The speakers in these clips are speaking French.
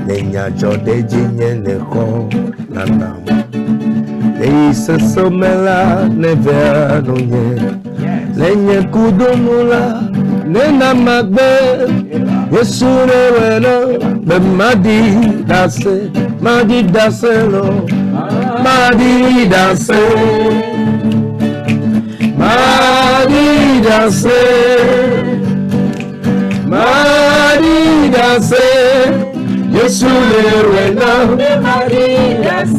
Lenya jode jinye neko nanam. Leisa somela neveronye. Lenya kudomula nena magbe. Yesure wena be madi dase lo. Madi dase. Madi dase. Madi dase. Yesule wena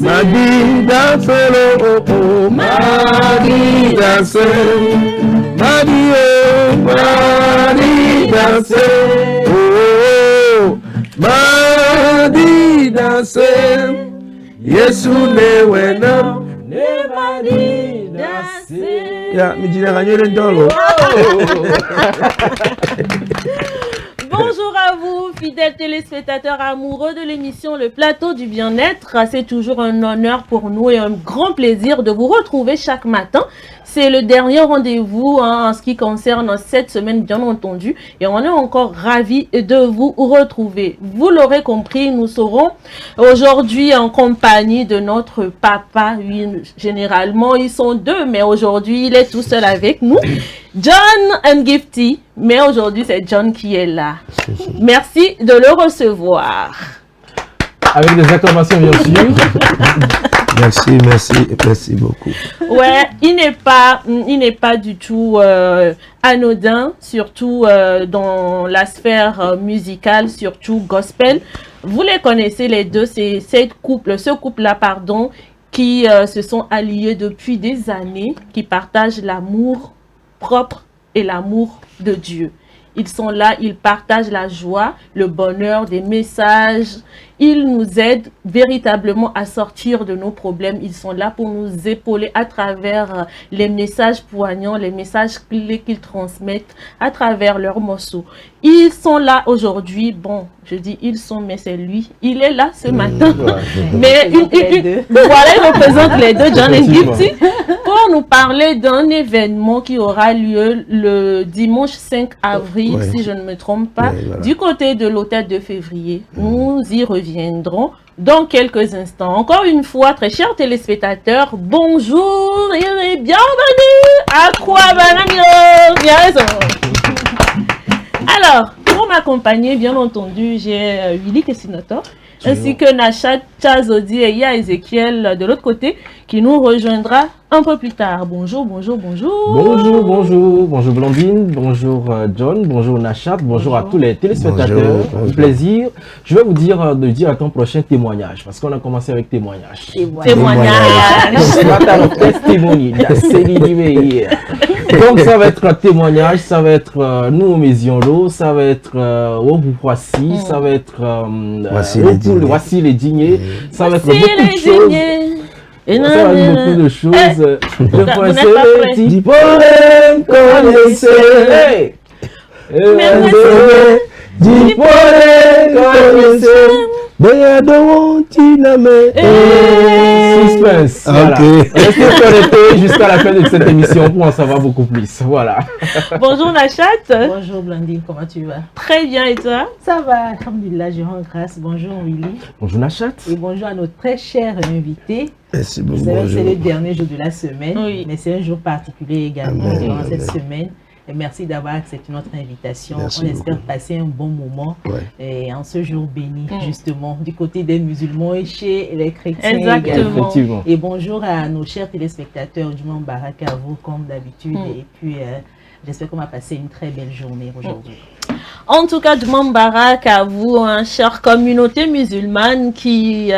Madi dase lo. Madi dase. Madi dase. Oh, Madi dase. Yesule wena Madi dase. Ya, mi jina gagner ndolo. Bonjour à vous, fidèles téléspectateurs amoureux de l'émission Le Plateau du Bien-être. C'est toujours un honneur pour nous et un grand plaisir de vous retrouver chaque matin. C'est le dernier rendez-vous en ce qui concerne cette semaine, bien entendu. Et on est encore ravis de vous retrouver. Vous l'aurez compris, nous serons aujourd'hui en compagnie de notre papa. Oui, généralement, ils sont deux, mais aujourd'hui, il est tout seul avec nous. John and Gifty. Mais aujourd'hui, c'est John qui est là. Merci de le recevoir. Avec des acclamations, bien sûr. Merci beaucoup. Ouais, il n'est pas du tout anodin, surtout dans la sphère musicale, surtout gospel. Vous les connaissez les deux, c'est ce couple-là, qui se sont alliés depuis des années, qui partagent l'amour propre et l'amour de Dieu. Ils sont là, ils partagent la joie, le bonheur, des messages. Ils nous aident véritablement à sortir de nos problèmes. Ils sont là pour nous épauler à travers les messages poignants, les messages clés qu'ils transmettent à travers leurs morceaux. Ils sont là aujourd'hui. Bon, je dis ils sont, mais c'est lui. Il est là ce matin. Mais voilà, il représente les deux, John and Gifty, pour nous parler d'un événement qui aura lieu le dimanche 5 avril, si je ne me trompe pas, du côté de l'hôtel de février. Nous y reviendrons dans quelques instants. Encore une fois, très chers téléspectateurs, bonjour et bienvenue à Kwabanamio. Alors, pour m'accompagner, bien entendu, j'ai Willy Kessinator, ainsi que Nachat Chazodi et Ya Ezekiel de l'autre côté, qui nous rejoindra un peu plus tard. Bonjour. Bonjour Blandine, bonjour John, bonjour Nachat, bonjour à tous les téléspectateurs. Bonjour. Plaisir. Je vais vous dire à ton prochain témoignage, parce qu'on a commencé avec témoignage. Donc ça va être un témoignage, ça va être nous au Méziolo, ça va être au Voici, ça va être Voici les Dîners, ça va être beaucoup de choses. Ça va être beaucoup de choses. Je pensais dis problème connaissez. Dis problème connaissez. Suspense. Voilà. Restez connectés jusqu'à la fin de cette émission pour en savoir beaucoup plus. Voilà. Bonjour Nachat. Bonjour Blandine, comment tu vas? Très bien, et toi? Ça va, alhamdulillah, je rends grâce. Bonjour Willy. Bonjour Nachat. Et bonjour à notre très cher invité. Merci beaucoup. Vous savez, c'est le dernier jour de la semaine, oui, mais c'est un jour particulier également durant cette semaine. Et merci d'avoir accepté notre invitation. Merci on espère beaucoup. passer un bon moment et en ce jour béni, justement, du côté des musulmans et chez les chrétiens également. Et bonjour à nos chers téléspectateurs, du monde Barak à vous, comme d'habitude. Et puis, j'espère qu'on va passer une très belle journée aujourd'hui. En tout cas, Djumambarak à vous, chère communauté musulmane qui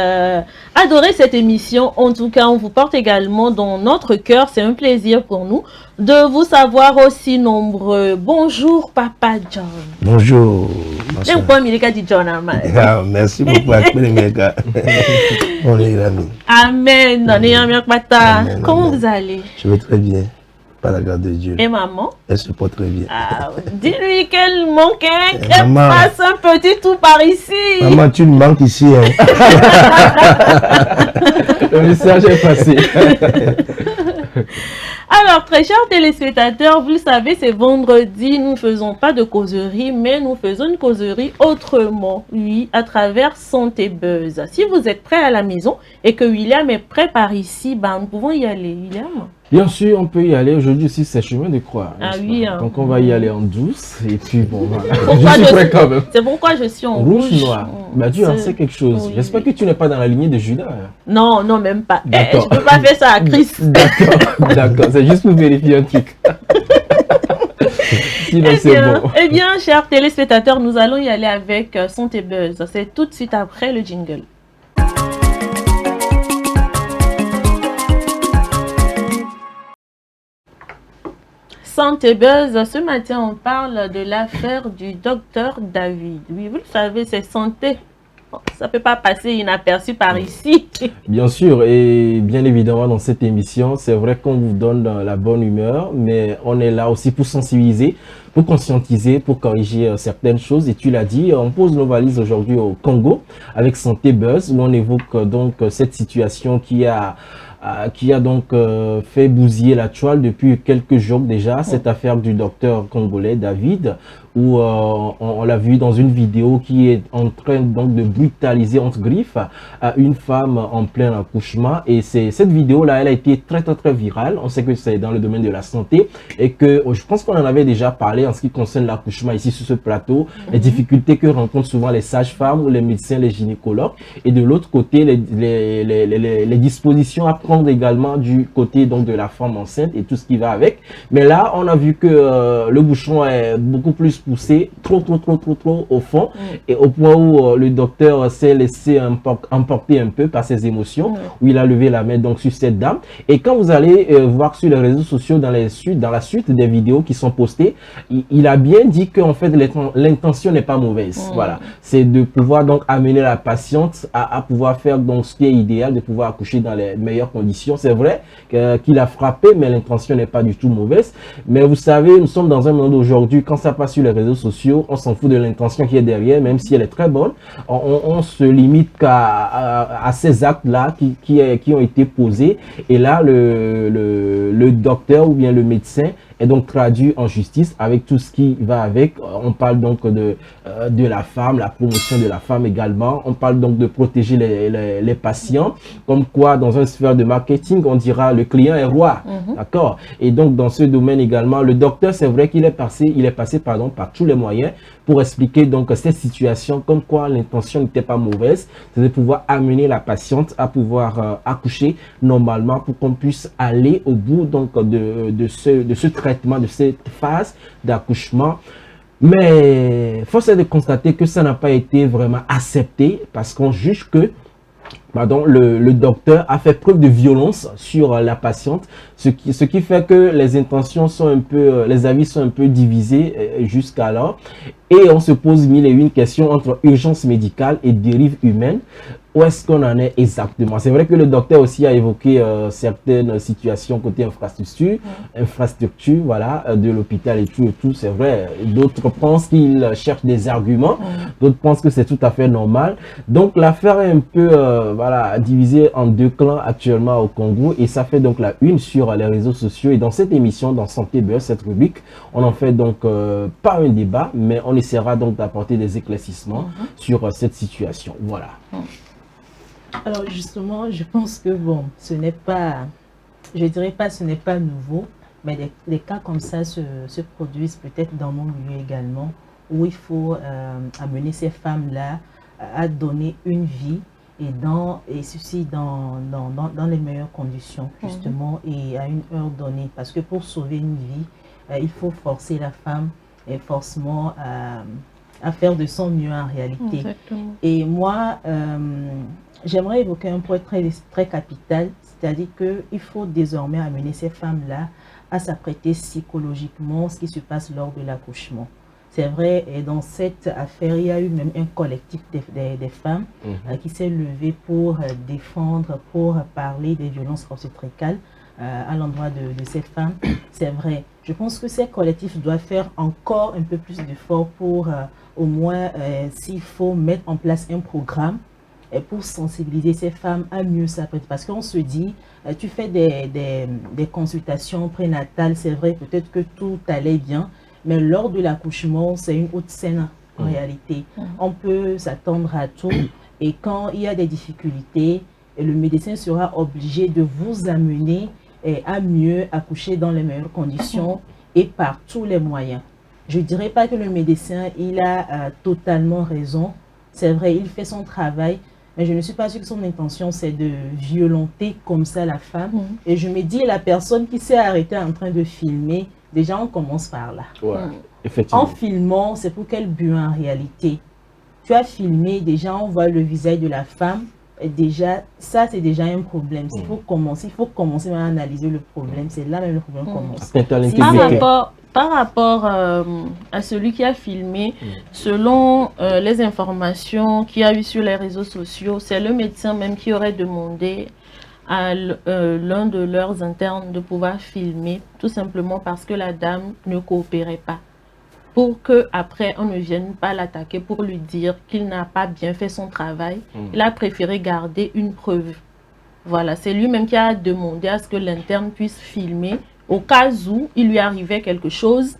adorait cette émission. En tout cas, on vous porte également dans notre cœur. C'est un plaisir pour nous de vous savoir aussi nombreux. Bonjour, Papa John. Bonjour. Merci beaucoup. On est amis. Amen. Comment vous allez? Je vais très bien. Par la grâce de Dieu. Et maman? Elle se porte très bien. Dis-lui qu'elle manquait, qu'elle passe un petit tour par ici. Maman, tu me manques ici. Hein. Le message est passé. Alors, très chers téléspectateurs, vous le savez, c'est vendredi, nous ne faisons pas de causerie, mais nous faisons une causerie autrement, oui, à travers Santé Buzz. Si vous êtes prêts à la maison et que William est prêt par ici, ben, nous pouvons y aller, William. Bien sûr, on peut y aller. Aujourd'hui aussi, c'est chemin de croix. Ah oui. Hein. Donc, on va y aller en douce. Et puis, bon, voilà. C'est pourquoi je suis en rouge. Noir. Bah, tu en sais quelque chose. Oui, J'espère que tu n'es pas dans la lignée de Judas. Non, non, même pas. Je ne peux pas faire ça à Christ. D'accord. C'est juste pour vérifier un truc. Sinon, c'est bon. Eh bien, chers téléspectateurs, nous allons y aller avec Santé Buzz. C'est tout de suite après le jingle. Santé Buzz, ce matin on parle de l'affaire du docteur David. Oui, vous le savez, c'est santé. Ça ne peut pas passer inaperçu par ici. Bien sûr, et bien évidemment dans cette émission, c'est vrai qu'on vous donne la bonne humeur, mais on est là aussi pour sensibiliser, pour conscientiser, pour corriger certaines choses. Et tu l'as dit, on pose nos valises aujourd'hui au Congo avec Santé Buzz, où on évoque donc cette situation qui a donc fait bousiller la toile depuis quelques jours déjà, cette affaire du docteur congolais David, où on l'a vu dans une vidéo qui est en train donc de brutaliser entre griffes une femme en plein accouchement. Et cette vidéo-là, elle a été très virale. On sait que c'est dans le domaine de la santé et que je pense qu'on en avait déjà parlé en ce qui concerne l'accouchement ici sur ce plateau, les difficultés que rencontrent souvent les sages-femmes ou les médecins, les gynécologues, et de l'autre côté, les dispositions à prendre également du côté donc de la femme enceinte et tout ce qui va avec. Mais là, on a vu que le bouchon est beaucoup plus poussé, trop au fond, et au point où le docteur s'est laissé emporter un peu par ses émotions, où il a levé la main donc sur cette dame. Et quand vous allez voir sur les réseaux sociaux dans la suite des vidéos qui sont postées, il a bien dit qu'en fait l'intention n'est pas mauvaise. Voilà, c'est de pouvoir donc amener la patiente à pouvoir faire donc ce qui est idéal, de pouvoir accoucher dans les meilleures conditions. C'est vrai qu'il a frappé, mais l'intention n'est pas du tout mauvaise. Mais vous savez, nous sommes dans un monde aujourd'hui, quand ça passe sur les réseaux sociaux, on s'en fout de l'intention qui est derrière, même si elle est très bonne. On se limite à ces actes-là qui ont été posés. Et là, le docteur ou bien le médecin est donc traduit en justice avec tout ce qui va avec. On parle donc de la femme, la promotion de la femme également. On parle donc de protéger les patients. Comme quoi, dans une sphère de marketing, on dira le client est roi. D'accord? Et donc, dans ce domaine également, le docteur, c'est vrai qu'il est passé par tous les moyens pour expliquer donc cette situation, comme quoi l'intention n'était pas mauvaise, c'est de pouvoir amener la patiente à pouvoir accoucher normalement pour qu'on puisse aller au bout donc de ce traitement, de cette phase d'accouchement. Mais force est de constater que ça n'a pas été vraiment accepté parce qu'on juge que le docteur a fait preuve de violence sur la patiente, ce qui fait que les intentions sont un peu, les avis sont un peu divisés jusqu'alors. Et on se pose mille et une questions entre urgence médicale et dérive humaine. Où est-ce qu'on en est exactement? C'est vrai que le docteur aussi a évoqué certaines situations côté infrastructure, voilà, de l'hôpital et tout, c'est vrai. D'autres pensent qu'il cherche des arguments, d'autres pensent que c'est tout à fait normal. Donc l'affaire est un peu voilà, divisée en deux clans actuellement au Congo et ça fait donc la une sur les réseaux sociaux. Et dans cette émission, dans Santé Buzz, cette rubrique, on en fait donc pas un débat, mais on essaiera donc d'apporter des éclaircissements sur cette situation. Voilà. Alors justement, je pense que bon, ce n'est pas, je dirais pas ce n'est pas nouveau, mais les cas comme ça se produisent peut-être dans mon milieu également, où il faut amener ces femmes-là à donner une vie et ceci dans les meilleures conditions justement et à une heure donnée. Parce que pour sauver une vie, il faut forcer la femme et forcément à faire de son mieux en réalité. Exactement. Et moi, j'aimerais évoquer un point très capital, c'est-à-dire qu'il faut désormais amener ces femmes-là à s'apprêter psychologiquement ce qui se passe lors de l'accouchement. C'est vrai, et dans cette affaire, il y a eu même un collectif des femmes qui s'est levé pour défendre, pour parler des violences obstétricales à l'endroit de ces femmes. C'est vrai. Je pense que ces collectifs doivent faire encore un peu plus d'efforts pour au moins, s'il faut mettre en place un programme pour sensibiliser ces femmes à mieux s'apprêter. Parce qu'on se dit, tu fais des consultations prénatales, c'est vrai, peut-être que tout allait bien, mais lors de l'accouchement, c'est une autre scène en réalité. On peut s'attendre à tout et quand il y a des difficultés, le médecin sera obligé de vous amener à mieux accoucher dans les meilleures conditions et par tous les moyens. Je ne dirais pas que le médecin, il a totalement raison. C'est vrai, il fait son travail, mais je ne suis pas sûre que son intention, c'est de violenter comme ça la femme. Et je me dis, la personne qui s'est arrêtée en train de filmer, déjà on commence par là. Effectivement. En filmant, c'est pour quel but en réalité? Tu as filmé, déjà on voit le visage de la femme. Et déjà, ça c'est déjà un problème. Il faut commencer à analyser le problème. C'est là même le problème commence. Par rapport à celui qui a filmé, selon les informations qu'il y a eu sur les réseaux sociaux, c'est le médecin même qui aurait demandé à l'un de leurs internes de pouvoir filmer, tout simplement parce que la dame ne coopérait pas. Pour qu'après on ne vienne pas l'attaquer pour lui dire qu'il n'a pas bien fait son travail, il a préféré garder une preuve. Voilà, c'est lui-même qui a demandé à ce que l'interne puisse filmer au cas où il lui arrivait quelque chose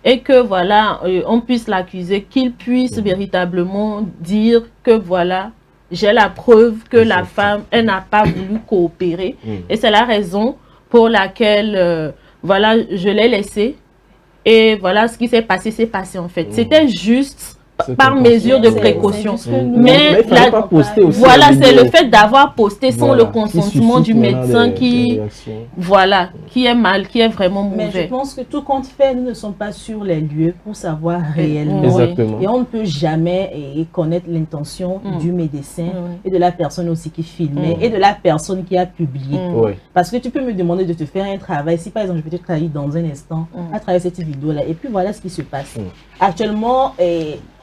et que voilà, on puisse l'accuser, qu'il puisse véritablement dire que voilà, j'ai la preuve que la femme, elle n'a pas voulu coopérer. Et c'est la raison pour laquelle, voilà, je l'ai laissé. Et voilà, ce qui s'est passé en fait. C'était juste par mesure de précaution. Mais pas poster aussi voilà, c'est le fait d'avoir posté sans le consentement du médecin qui est mal, qui est vraiment mauvais. Mais je pense que tout compte fait, nous ne sommes pas sur les lieux pour savoir réellement. Exactement. Et on ne peut jamais connaître l'intention du médecin et de la personne aussi qui filmait et de la personne qui a publié. Parce que tu peux me demander de te faire un travail. Si par exemple, je peux te travailler dans un instant à travers cette vidéo-là. Et puis voilà ce qui se passe. Actuellement,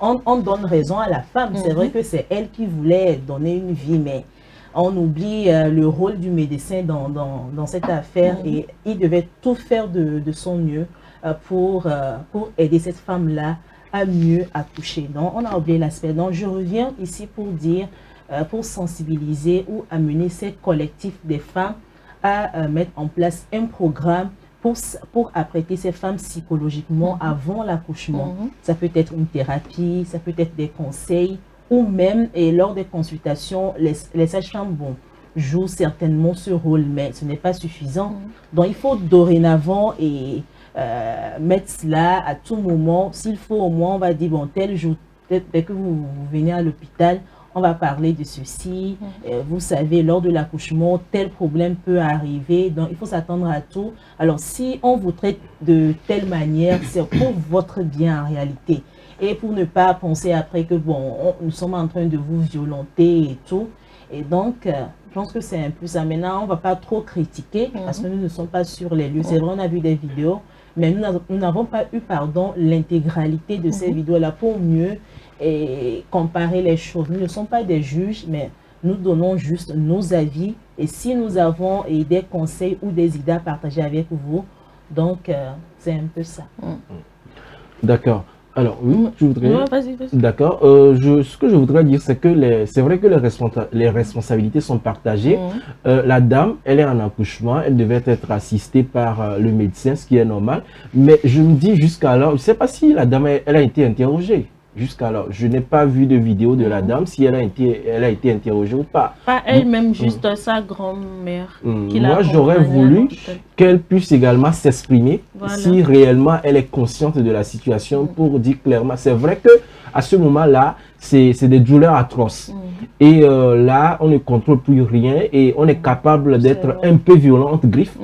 on donne raison à la femme. C'est vrai que c'est elle qui voulait donner une vie, mais on oublie le rôle du médecin dans cette affaire et il devait tout faire de son mieux pour aider cette femme-là à mieux accoucher. Donc, on a oublié l'aspect. Donc, je reviens ici pour dire, pour sensibiliser ou amener ces collectifs des femmes à mettre en place un programme pour apprêter ces femmes psychologiquement avant l'accouchement. Ça peut être une thérapie, ça peut être des conseils, ou même, et lors des consultations, les sages-femmes jouent certainement ce rôle, mais ce n'est pas suffisant. Donc, il faut dorénavant mettre cela à tout moment. S'il faut, au moins, on va dire, bon, tel jour, dès que vous venez à l'hôpital, on va parler de ceci. Vous savez, lors de l'accouchement, tel problème peut arriver. Donc, il faut s'attendre à tout. Alors, si on vous traite de telle manière, c'est pour votre bien en réalité. Et pour ne pas penser après que, bon, nous sommes en train de vous violenter et tout. Et donc, je pense que c'est un peu ça. Maintenant, on ne va pas trop critiquer parce que nous ne sommes pas sur les lieux. C'est vrai, on a vu des vidéos, mais nous n'avons pas eu, l'intégralité de ces vidéos-là pour mieux comparer les choses. Nous ne sommes pas des juges, mais nous donnons juste nos avis. Et si nous avons des conseils ou des idées à partager avec vous, donc c'est un peu ça. D'accord. Alors, oui, je voudrais... Non, vas-y. D'accord. Ce que je voudrais dire, c'est que c'est vrai que les responsabilités sont partagées. La dame, elle est en accouchement, elle devait être assistée par le médecin, ce qui est normal. Mais je me dis jusqu'alors, je ne sais pas si la dame, elle a été interrogée. Jusqu'alors, je n'ai pas vu de vidéo de la dame, si elle a été interrogée ou pas. Pas elle-même, juste sa grand-mère. Moi, j'aurais voulu qu'elle puisse également s'exprimer si réellement elle est consciente de la situation pour dire clairement. C'est vrai que à ce moment-là, c'est des douleurs atroces. Et là, on ne contrôle plus rien et on est capable d'être un peu violent, griffe.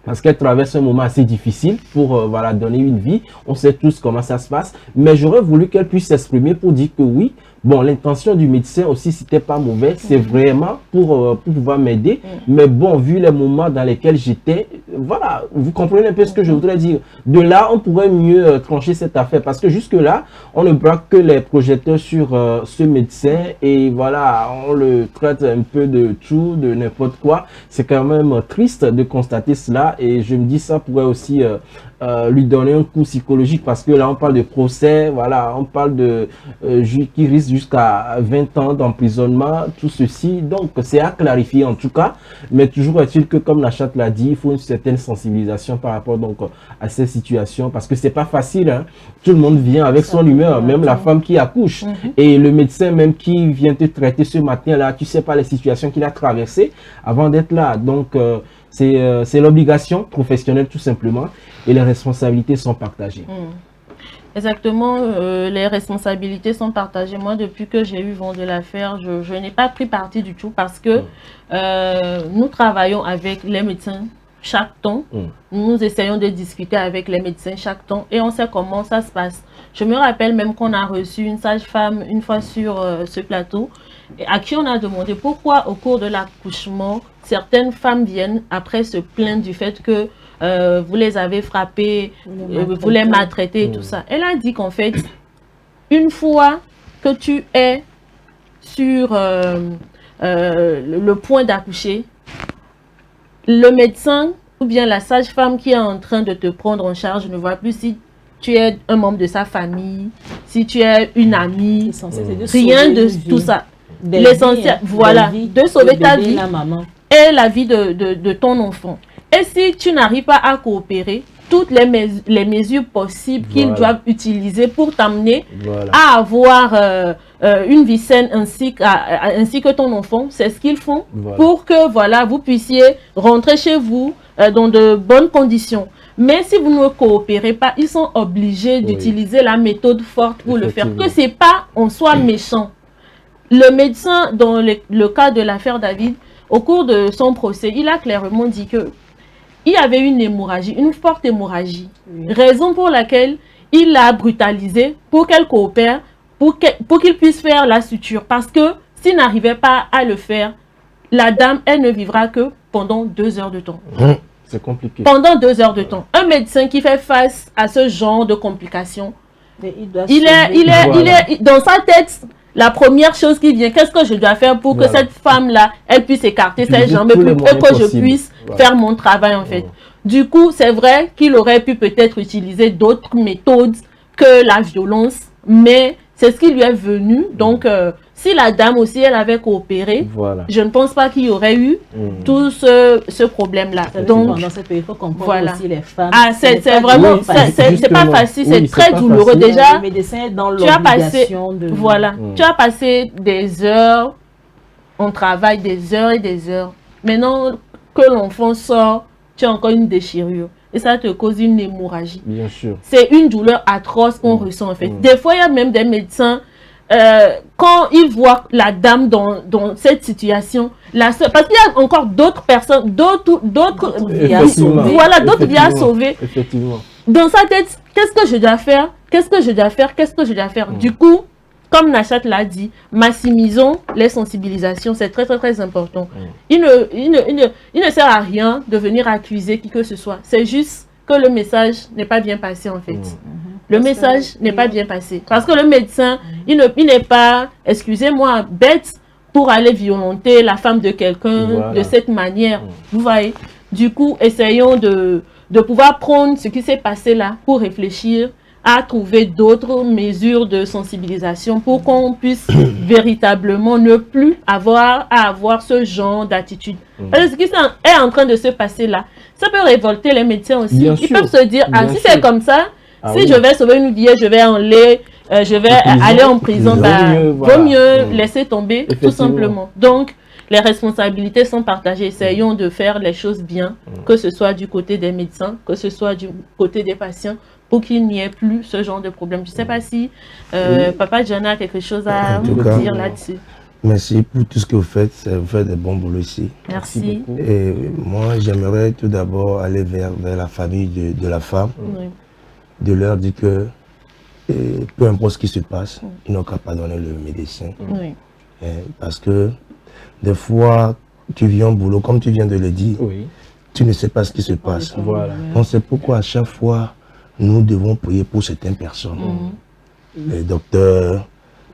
parce qu'elle traverse un moment assez difficile pour voilà, donner une vie. On sait tous comment ça se passe, mais j'aurais voulu qu'elle puisse s'exprimer pour dire que oui, bon, l'intention du médecin aussi, c'était pas mauvais, c'est vraiment pour pouvoir m'aider, mais bon, vu les moments dans lesquels j'étais, voilà, vous comprenez un peu ce que je voudrais dire. De là, on pourrait mieux trancher cette affaire, parce que jusque-là, on ne braque que les projecteurs sur ce médecin, et voilà, on le traite un peu de tout, de n'importe quoi. C'est quand même triste de constater cela, et je me dis ça pourrait aussi lui donner un coup psychologique, parce que là on parle de procès, voilà, on parle de qui risque jusqu'à 20 ans d'emprisonnement, tout ceci, donc c'est à clarifier en tout cas, mais toujours est-il que, comme Nachat l'a dit, il faut une certaine sensibilisation par rapport donc à ces situations, parce que c'est pas facile, hein. Tout le monde vient avec son humeur, même la femme qui accouche, et le médecin même qui vient te traiter ce matin là, tu sais pas les situations qu'il a traversées avant d'être là, donc c'est l'obligation professionnelle tout simplement, et les responsabilités sont partagées. Exactement, les responsabilités sont partagées. Moi, depuis que j'ai eu vent de l'affaire, je n'ai pas pris parti du tout, parce que nous travaillons avec les médecins chaque temps. Nous essayons de discuter avec les médecins chaque temps, et on sait comment ça se passe. Je me rappelle même qu'on a reçu une sage-femme une fois sur ce plateau, à qui on a demandé pourquoi au cours de l'accouchement, certaines femmes viennent après se plaindre du fait que vous les avez frappées, vous les maltraitez et tout ça. Elle a dit qu'en fait, une fois que tu es sur le point d'accoucher, le médecin ou bien la sage-femme qui est en train de te prendre en charge ne voit plus si tu es un membre de sa famille, si tu es une amie, rien de tout ça. L'essentiel, voilà, de sauver ta vie et la vie de ton enfant. Et si tu n'arrives pas à coopérer, toutes les mesures possibles qu'ils doivent utiliser pour t'amener à avoir une vie saine ainsi que ton enfant, c'est ce qu'ils font pour que voilà, vous puissiez rentrer chez vous dans de bonnes conditions. Mais si vous ne coopérez pas, ils sont obligés d'utiliser la méthode forte pour le faire. Que ce n'est pas en soi méchant. Le médecin, dans le cas de l'affaire David, au cours de son procès, il a clairement dit que il y avait une hémorragie, une forte hémorragie. Raison pour laquelle il l'a brutalisée pour qu'elle coopère, pour qu'il puisse faire la suture. Parce que s'il n'arrivait pas à le faire, la dame, elle ne vivra que pendant 2 heures de temps. C'est compliqué. Pendant 2 heures de temps. Un médecin qui fait face à ce genre de complications, il est dans sa tête. La première chose qui vient, qu'est-ce que je dois faire pour que cette femme-là, elle puisse écarter ses jambes et que je puisse faire mon travail en fait. Du coup, c'est vrai qu'il aurait pu peut-être utiliser d'autres méthodes que la violence, mais c'est ce qui lui est venu. Donc, si la dame aussi, elle avait coopéré, je ne pense pas qu'il y aurait eu tout ce problème-là. Donc, dans cette période, il faut comprendre aussi les femmes. Ah, c'est vraiment, c'est pas facile, c'est très douloureux. Déjà, le médecin est dans tu as passé, de... tu as passé des heures, on travaille des heures et des heures. Maintenant que l'enfant sort, tu as encore une déchirure. Et ça te cause une hémorragie. Bien sûr. C'est une douleur atroce qu'on ressent en fait. Des fois, il y a même des médecins, quand ils voient la dame dans cette situation, parce qu'il y a encore d'autres personnes, d'autres vies à sauver. Voilà, d'autres vies à sauver. Effectivement. Dans sa tête, qu'est-ce que je dois faire? Qu'est-ce que je dois faire? Qu'est-ce que je dois faire? Du coup, comme Nachat l'a dit, maximisons les sensibilisations, c'est très très très important. Il ne sert à rien de venir accuser qui que ce soit. C'est juste que le message n'est pas bien passé en fait. Le message n'est pas bien passé. Parce que le médecin, il n'est pas, excusez-moi, bête pour aller violenter la femme de quelqu'un de cette manière. Vous voyez? Du coup, essayons de pouvoir prendre ce qui s'est passé là pour réfléchir à trouver d'autres mesures de sensibilisation pour qu'on puisse véritablement ne plus avoir à avoir ce genre d'attitude. Parce que ce qui est en train de se passer là, ça peut révolter les médecins aussi. Ils peuvent se dire, si c'est comme ça, si je vais sauver une vie, je vais aller en prison, vaut mieux laisser tomber, tout simplement. Donc, les responsabilités sont partagées. Essayons de faire les choses bien, que ce soit du côté des médecins, que ce soit du côté des patients, pour qu'il n'y ait plus ce genre de problème. Je ne sais pas si Papa Jana a quelque chose à vous dire là-dessus. Merci pour tout ce que vous faites. Vous faites des bons boulots ici. Merci. Et moi, j'aimerais tout d'abord aller vers la famille de la femme, de leur dire que peu importe ce qui se passe, ils n'ont qu'à pardonner le médecin. Parce que des fois, tu viens au boulot, comme tu viens de le dire, tu ne sais pas ce qui se passe. Donc c'est pourquoi à chaque fois, nous devons prier pour certaines personnes. Les docteurs,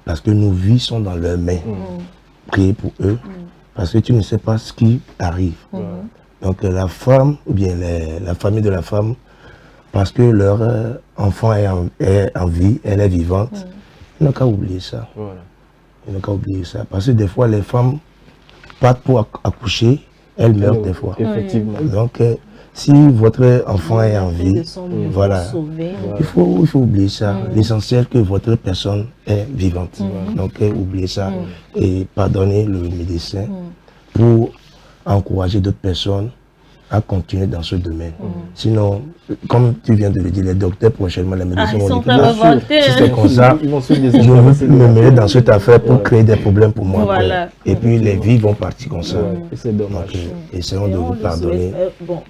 parce que nos vies sont dans leurs mains. Priez pour eux, parce que tu ne sais pas ce qui arrive. Donc la femme, ou bien la famille de la femme, parce que leur enfant est en vie, elle est vivante, ils n'ont qu'à oublier ça. Ils n'ont qu'à oublier ça. Parce que des fois, les femmes partent pour accoucher, elles meurent des fois. Effectivement. Donc, si votre enfant est en vie, voilà, il faut oublier ça. L'essentiel que votre personne est vivante. Donc, oubliez ça et pardonnez le médecin pour encourager d'autres personnes à continuer dans ce domaine. Sinon, comme tu viens de le dire, les docteurs prochainement, les médecins vont dire que si c'est comme ça, je vais me mêler dans cette affaire pour créer des problèmes pour moi. Voilà. Et puis les vies vont partir comme ça. C'est dommage. Donc, essayons de vous pardonner. Bon,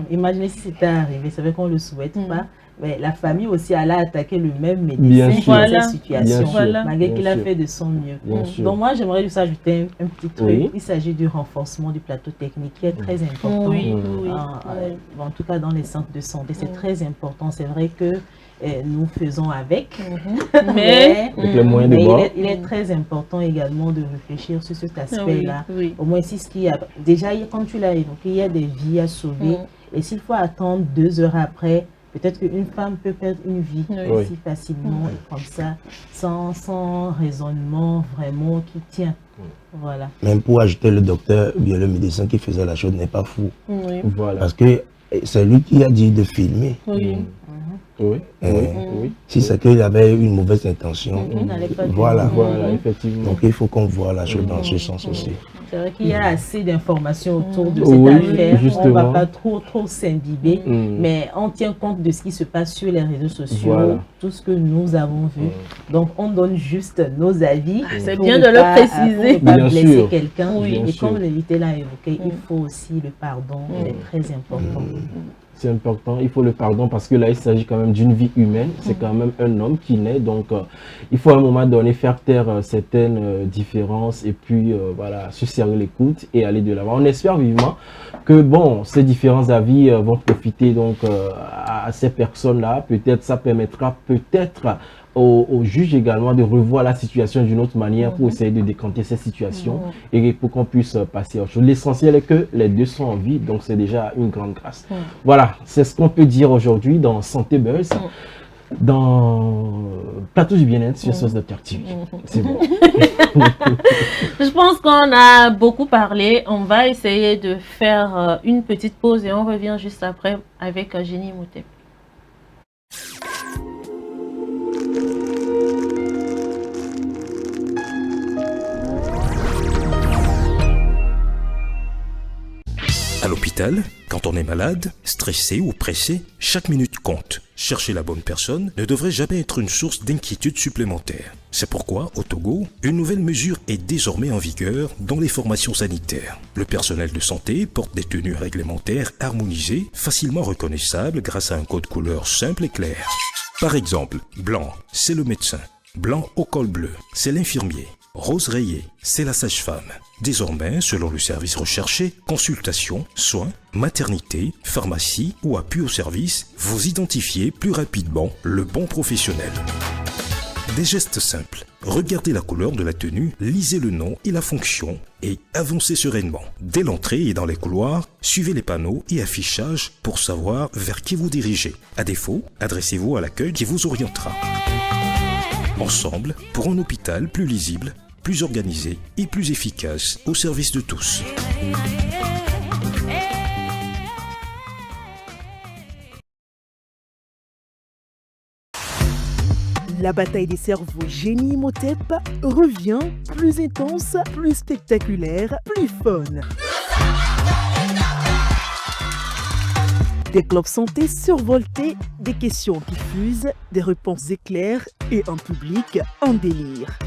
imaginez si c'était arrivé, c'est vrai qu'on ne le souhaite pas. Mais la famille aussi allait attaquer le même médecin dans cette situation, malgré qu'il a fait de son mieux. Donc moi, j'aimerais juste ajouter un petit truc. Il s'agit du renforcement du plateau technique qui est très important. En tout cas, dans les centres de santé, c'est très important. C'est vrai que nous faisons avec, mais les moyens de bord. Il est très important également de réfléchir sur cet aspect-là. Au moins, si ce qu'il y a, déjà, comme tu l'as évoqué, il y a des vies à sauver. Et s'il faut attendre 2 heures après, peut-être qu'une femme peut perdre une vie aussi facilement, et comme ça, sans raisonnement vraiment qui tient. Voilà. Même pour ajouter le docteur, bien le médecin qui faisait la chose n'est pas fou. Parce que c'est lui qui a dit de filmer. Si c'est qu'il avait une mauvaise intention, voilà, effectivement. Donc il faut qu'on voit la chose dans ce sens aussi. C'est vrai qu'il y a assez d'informations autour de cette affaire. On ne va pas trop s'imbiber, mais on tient compte de ce qui se passe sur les réseaux sociaux, tout ce que nous avons vu. Donc on donne juste nos avis. C'est bien de le préciser. Pour ne pas blesser quelqu'un. Et comme l'invité l'a évoqué, il faut aussi le pardon. Il est très important. C'est important, il faut le pardon parce que là, il s'agit quand même d'une vie humaine. C'est quand même un homme qui naît. Donc, il faut à un moment donné faire taire certaines différences et puis, voilà, se serrer les coudes et aller de l'avant. On espère vivement que, bon, ces différents avis vont profiter donc à ces personnes-là. Peut-être, ça permettra peut-être au juge également de revoir la situation d'une autre manière pour essayer de décanter cette situation et pour qu'on puisse passer à autre chose. L'essentiel est que les deux sont en vie, donc c'est déjà une grande grâce. Voilà, c'est ce qu'on peut dire aujourd'hui dans Santé Buzz, dans Plateau du Bien-être sur SOS Docteur TV. C'est bon. Je pense qu'on a beaucoup parlé. On va essayer de faire une petite pause et on revient juste après avec Génie Motep. À l'hôpital, quand on est malade, stressé ou pressé, chaque minute compte. Chercher la bonne personne ne devrait jamais être une source d'inquiétude supplémentaire. C'est pourquoi, au Togo, une nouvelle mesure est désormais en vigueur dans les formations sanitaires. Le personnel de santé porte des tenues réglementaires harmonisées, facilement reconnaissables grâce à un code couleur simple et clair. Par exemple, blanc, c'est le médecin. Blanc au col bleu, c'est l'infirmier. Rose rayé, c'est la sage-femme. Désormais, selon le service recherché, consultation, soins, maternité, pharmacie ou appui au service, vous identifiez plus rapidement le bon professionnel. Des gestes simples. Regardez la couleur de la tenue, lisez le nom et la fonction et avancez sereinement. Dès l'entrée et dans les couloirs, suivez les panneaux et affichages pour savoir vers qui vous dirigez. À défaut, adressez-vous à l'accueil qui vous orientera. Ensemble, pour un hôpital plus lisible, plus organisé et plus efficace au service de tous. La bataille des cerveaux Génie Motep revient plus intense, plus spectaculaire, plus fun. Des clubs santé survoltés, des questions qui fusent, des réponses éclairs et un public en délire.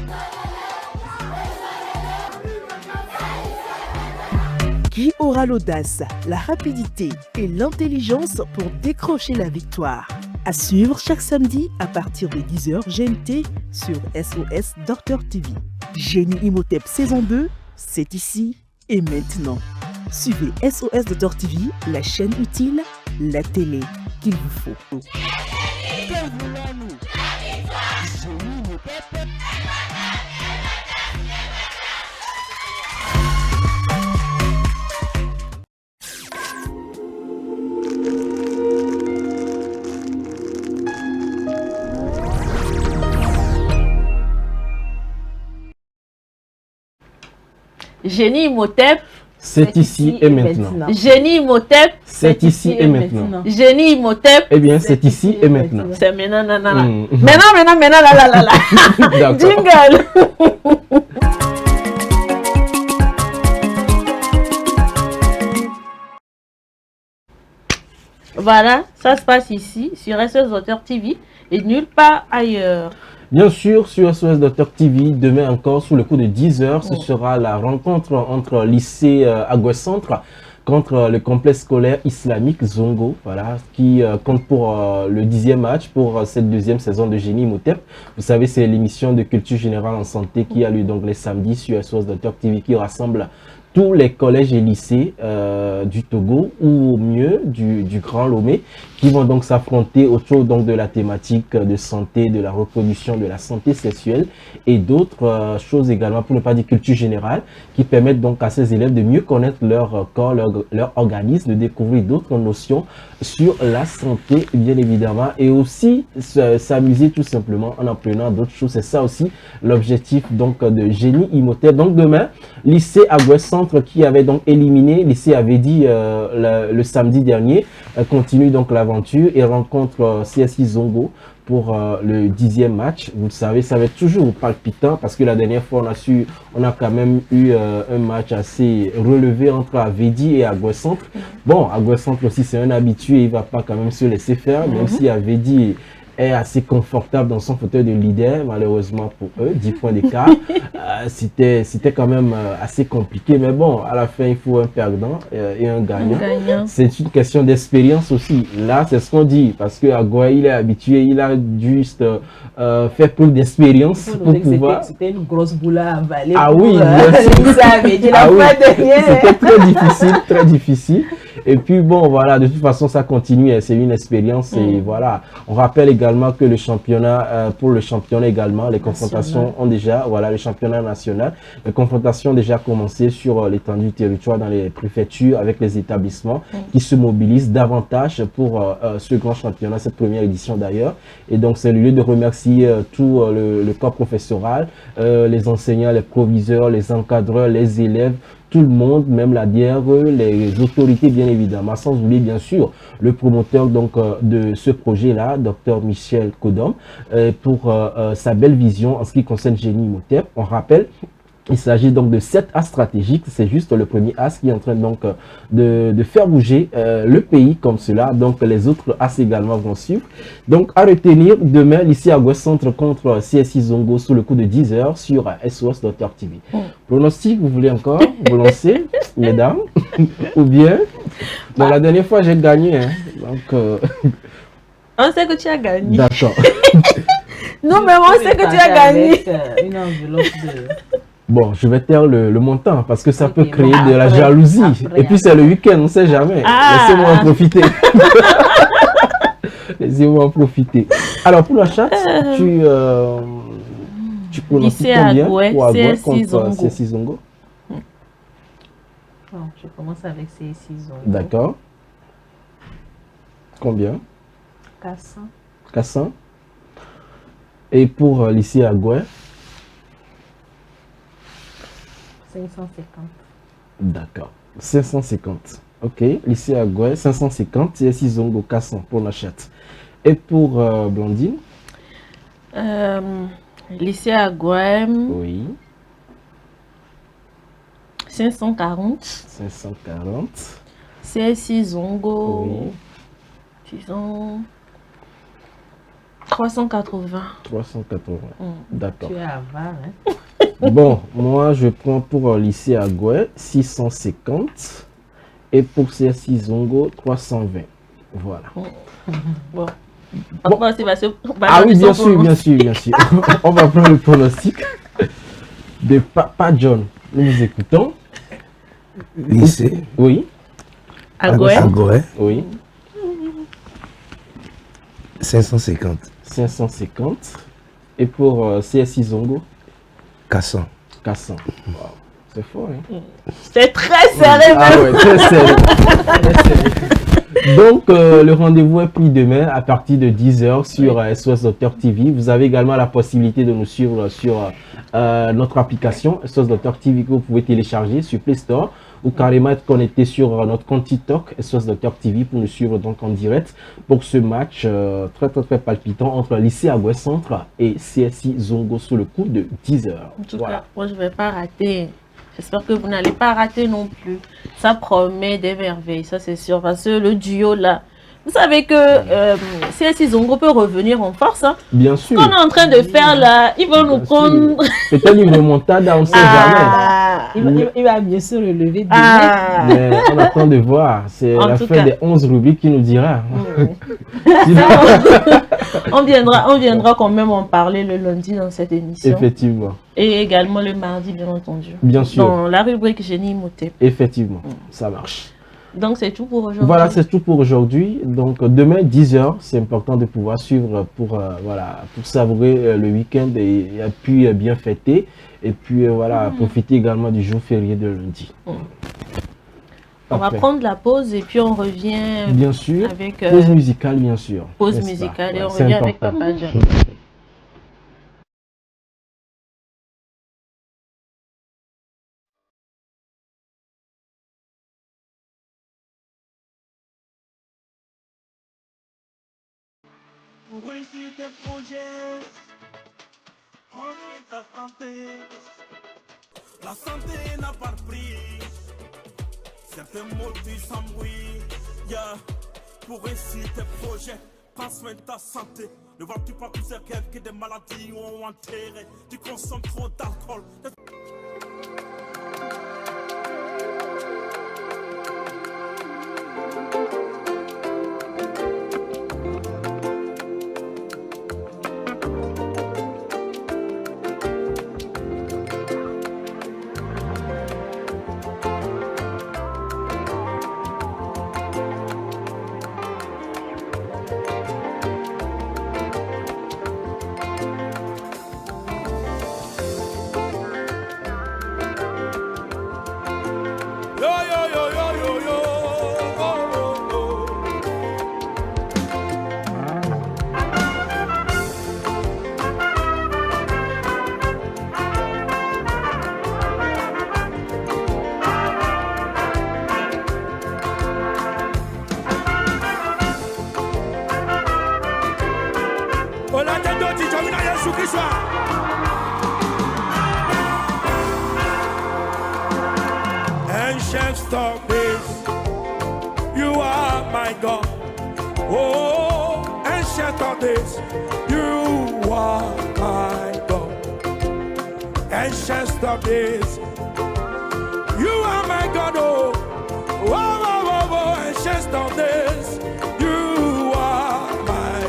Qui aura l'audace, la rapidité et l'intelligence pour décrocher la victoire? À suivre chaque samedi à partir de 10h GMT sur SOS Docteur TV. Génie Imhotep saison 2, c'est ici et maintenant. Suivez SOS Docteur TV, la chaîne utile, la télé qu'il vous faut. Génie Imhotep. C'est ici et maintenant. Génie Imhotep. C'est ici et maintenant. Génie Imhotep. Eh bien, c'est ici et maintenant. C'est maintenant, maintenant, là. Jingle. Voilà, ça se passe ici, sur SOS Docteur TV et nulle part ailleurs. Bien sûr, sur SOS Docteur TV, demain encore, sous le coup de 10h, ce sera la rencontre entre lycée Agoué Centre contre le complexe scolaire islamique Zongo, voilà, qui compte pour le 10e match pour cette deuxième saison de Génie Imhotep. Vous savez, c'est l'émission de culture générale en santé qui a lieu donc les samedis sur SOS Docteur TV, qui rassemble tous les collèges et lycées du Togo ou au mieux du Grand Lomé, qui vont donc s'affronter autour donc de la thématique de santé, de la reproduction, de la santé sexuelle et d'autres choses également, pour ne pas dire culture générale, qui permettent donc à ces élèves de mieux connaître leur corps, leur organisme, de découvrir d'autres notions sur la santé bien évidemment, et aussi s'amuser tout simplement en apprenant d'autres choses. C'est ça aussi l'objectif donc de Génie Imhotep. Donc demain, lycée Agoué Centre, qui avait donc éliminé, lycée avait dit le samedi dernier, continue donc l'aventure et rencontre CSI Zongo pour le 10e match. Vous le savez, ça va être toujours palpitant parce que la dernière fois on a quand même eu un match assez relevé entre Avedi et Agoué Centre. Bon, Agoué Centre aussi c'est un habitué, il va pas quand même se laisser faire, même si Avedi est assez confortable dans son fauteuil de leader, malheureusement pour eux, 10 points d'écart. C'était quand même assez compliqué, mais bon, à la fin, il faut un perdant et un gagnant. C'est une question d'expérience aussi. Là, c'est ce qu'on dit, parce que Agoué, il est habitué, il a juste fait preuve d'expérience pour pouvoir... C'était une grosse boule à avaler. Ah oui, c'était très difficile, très difficile. Et puis bon, voilà, de toute façon, ça continue, c'est une expérience et voilà. On rappelle également que le championnat, pour le championnat également, les confrontations ont déjà, voilà, le championnat national, les confrontations ont déjà commencé sur l'étendue du territoire dans les préfectures avec les établissements qui se mobilisent davantage pour ce grand championnat, cette première édition d'ailleurs. Et donc, c'est le lieu de remercier tout le corps professoral, les enseignants, les proviseurs, les encadreurs, les élèves, tout le monde, même la DRE, les autorités bien évidemment, sans oublier bien sûr le promoteur donc de ce projet-là, Dr Michel Kodom, pour sa belle vision en ce qui concerne Génie Imhotep. On rappelle, il s'agit donc de 7 as stratégiques, c'est juste le premier as qui est en train donc de faire bouger le pays comme cela, donc les autres as également vont suivre. Donc à retenir, demain, lycée Agoué Centre contre CSI Zongo sous le coup de 10h sur SOS Docteur TV. Pronostic, vous voulez encore vous lancer, mesdames? Ou bien, bon, la dernière fois j'ai gagné, hein, donc... On sait que tu as gagné. D'accord. Non, mais on sait que tu as gagné. Une enveloppe de... Bon, je vais taire le montant parce que ça peut créer de la jalousie. Et puis c'est le week-end, on ne sait jamais. Laissez-moi en profiter. Laissez-moi en profiter. Alors pour la chatte, tu pronostiques combien pour Agoué contre CSI Zongo? Bon, je commence avec CSI Zongo. D'accord. Combien? 400. 400. Et pour lycée Agoué? 550. D'accord. 550. Ok. Lycée Agoué, 550. CSI Zongo, 400 pour la chatte. Et pour Blondine? Lycée Agoué. Oui. 540. 540. CSI Zongo. Oui. Disons 380. 380. D'accord. Tu es avare, hein? Bon, moi je prends pour lycée Agoué 650 et pour CSI Zongo 320. Voilà. Bon. Enfin, ah oui, bien sûr. On va prendre le pronostic de Papa John. Nous vous écoutons. Lycée. Oui. Agoué. Oui. 550. 550. Et pour CSI Zongo 400. 400. Wow. C'est fort, hein? C'est très serré, ah ouais, très serré. Donc, le rendez-vous est pris demain à partir de 10h sur SOS Docteur TV. Vous avez également la possibilité de nous suivre sur notre application SOS Docteur TV que vous pouvez télécharger sur Play Store ou carrément être connecté sur notre compte TikTok SOS Docteur TV pour nous suivre donc en direct pour ce match très palpitant entre lycée Agoué Centre et CSI Zongo sous le coup de 10h. En tout cas, moi je ne vais pas rater. J'espère que vous n'allez pas rater non plus. Ça promet des merveilles, ça c'est sûr. Parce que le duo là, vous savez que CSI Zongo peut revenir en force. Hein. Bien sûr. Ce qu'on est en train de faire là, ils vont nous prendre. Peut-être une remontada, on ne sait jamais. Il va bien sûr le lever de Mais on attend de voir. C'est la fin des 11 rubriques qui nous dira. On viendra quand même en parler le lundi dans cette émission. Effectivement. Et également le mardi, bien entendu. Bien sûr. Dans la rubrique Génie Moté. Effectivement, ça marche. Donc c'est tout pour aujourd'hui. Voilà, c'est tout pour aujourd'hui. Donc demain, 10h, c'est important de pouvoir suivre pour savourer le week-end et puis bien fêter. Et puis profiter également du jour férié de lundi. On va prendre la pause et puis on revient. Bien sûr. Avec pause musicale, bien sûr. Pause musicale et on revient avec Papa John. Pour réussir tes projets, prends ta santé. La santé n'a pas de prix. Certains mots du s'embrouillent. Yeah. Pour réussir tes projets, prends soin de ta santé. Ne vois-tu pas tous ces rêves que des maladies ont enterré? Tu consommes trop d'alcool. Ancient stop this, you are my God. Oh, ancient of this, you are my God. Ancient of this, you are my God. Oh, ancient of this, you are my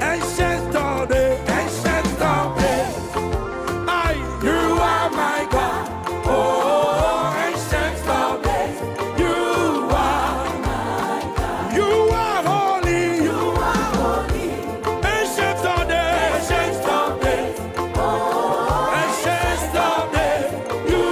ancient of this, ancient of this. You are my God. Oh, ancient of days. You are my God. You are holy. You are holy. Ancient of days. Ancient of days. Oh, ancient of days. You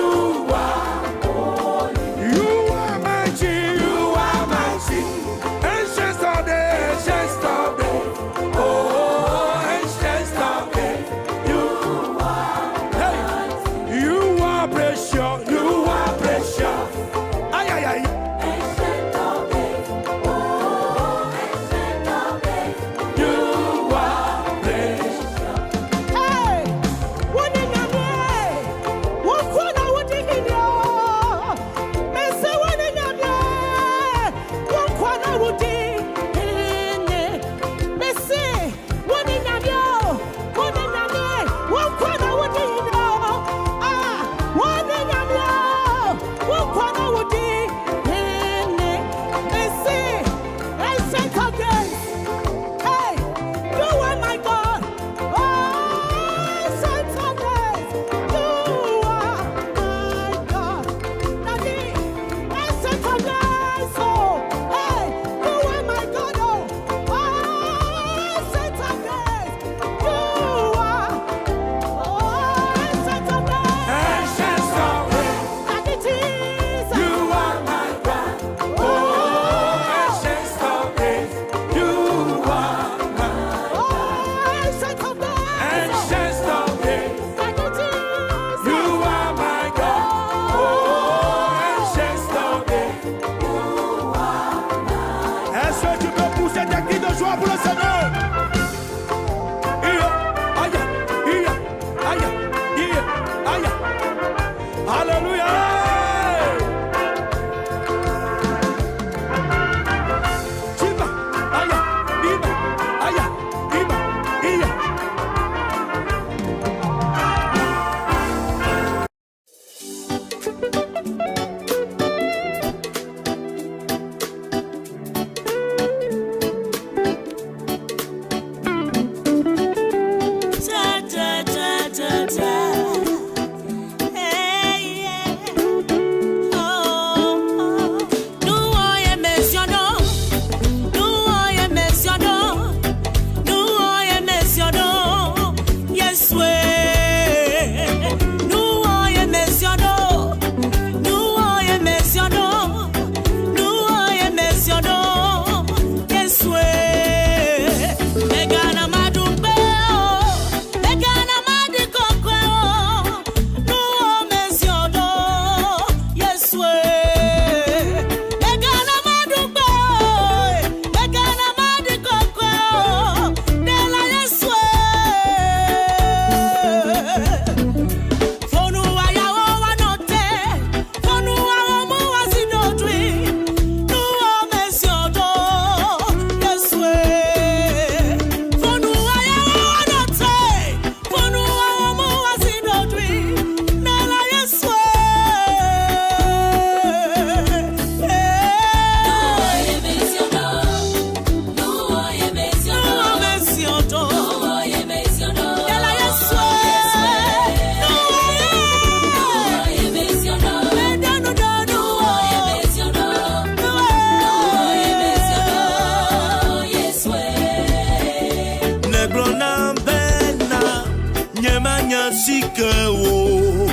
musique oh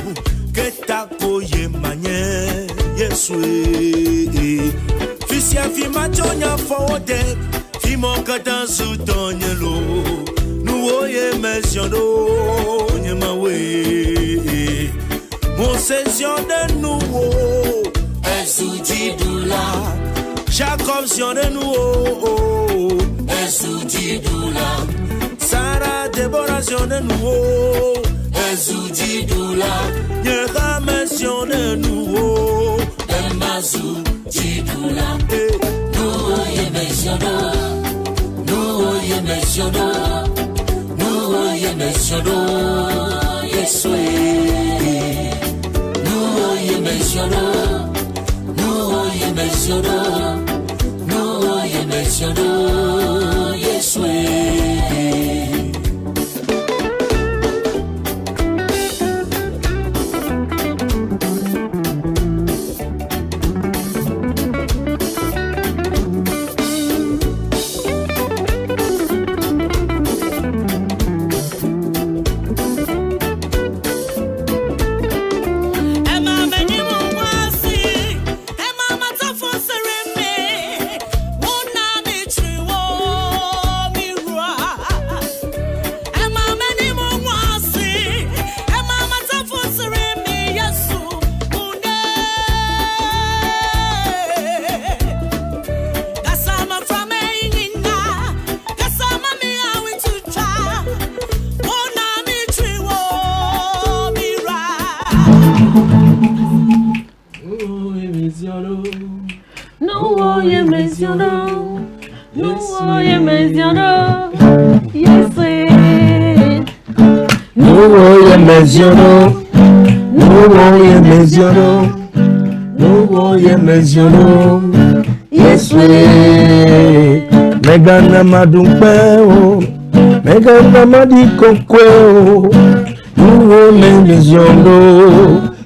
que ta koye manye yeswe fisia fi machonya fode fi mon katan su tonyelo nous oye mentionno nyemawe mon session de nous Esoudi doula Jacob sion de nous Esoudi doula Sarah Deborah sion de nous Esoudi doula Nyera mention de nous Emazou Didoula nous ye mentionno nous ye mentionno nous ye mentionno Yeswe nous ye mentionno nous ye mentionno Yeswe Megana madumpe megana madikonkwe nous mentionno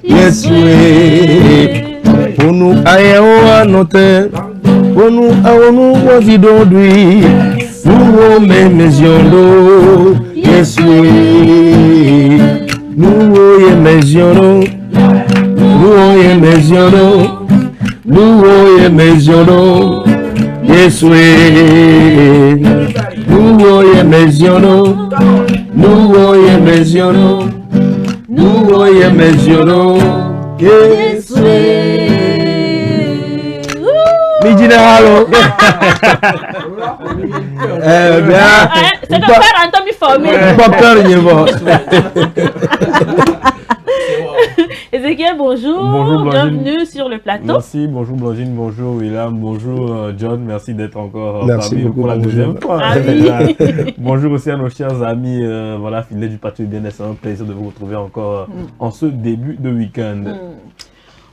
Yeswe Onu ayao anote Onu aonu wazidodwi nous mentionno Yeswe nous ye mentionno nous ye mentionno Yeswe nous ye mentionno Yeswe mi généralo c'est le père Anthony formé pas peur niveau Ezekiel, bonjour. Bonjour Blanchine. Bienvenue sur le plateau. Merci, bonjour Blanchine, bonjour William, bonjour John, merci d'être encore merci parmi nous pour la deuxième fois. Ah oui. Bonjour aussi à nos chers amis, voilà, fidèles du Patio du Bien-être, c'est un plaisir de vous retrouver encore en ce début de week-end.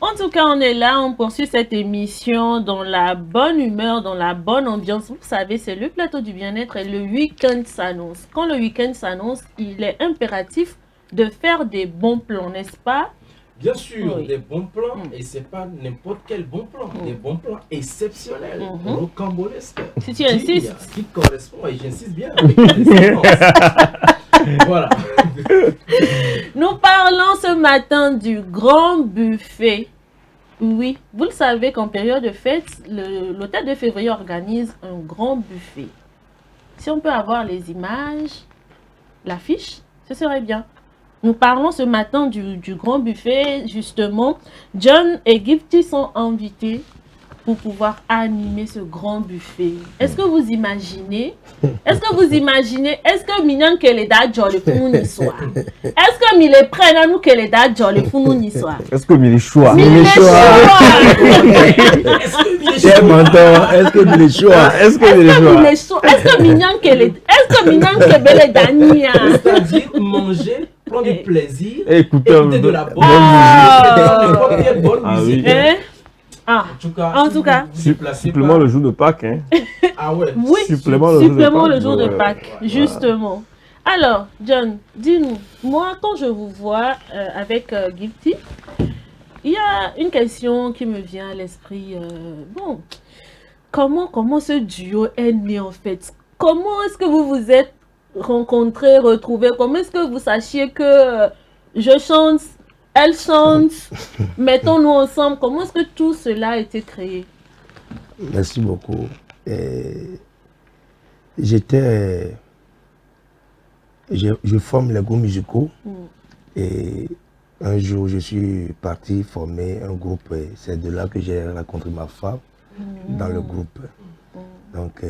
En tout cas, on est là, on poursuit cette émission dans la bonne humeur, dans la bonne ambiance. Vous savez, c'est le plateau du bien-être et le week-end s'annonce. Quand le week-end s'annonce, il est impératif de faire des bons plans, n'est-ce pas? Bien sûr, Oui. des bons plans, et c'est pas n'importe quel bon plan, des bons plans exceptionnels, rocambolesques, Si tu insistes. qui correspondent, et j'insiste bien, avec l'excellence. Voilà. Nous parlons ce matin du grand buffet. Oui, vous le savez qu'en période de fête, l'hôtel de février organise un grand buffet. Si on peut avoir les images, l'affiche, ce serait bien. Nous parlons ce matin du grand buffet, justement. John et Gifty sont invités pour pouvoir animer ce grand buffet. Est-ce que vous imaginez? Est-ce que Mignon que les dates jolly pour nous n'y soit? Est-ce que mi les prennent à nous que les dates jolly pour nous n'y soit? Est-ce que les choix? Est-ce que Mignon que belle Dania? C'est-à-dire manger, prendre du plaisir, écouter de la bonne musique. En tout cas, supplément le jour de Pâques. Hein. Ah ouais. Oui, supplément le jour de Pâques, justement. Alors, John, dis-nous, moi, quand je vous vois avec Gifty, il y a une question qui me vient à l'esprit. Bon, comment ce duo est né en fait? Comment est-ce que vous vous êtes rencontrer, retrouver? Comment est-ce que vous sachiez que je chante, elle chante, mettons-nous ensemble? Comment est-ce que tout cela a été créé? Merci beaucoup. Je forme les groupes musicaux et un jour je suis parti former un groupe. C'est de là que j'ai rencontré ma femme dans le groupe. Donc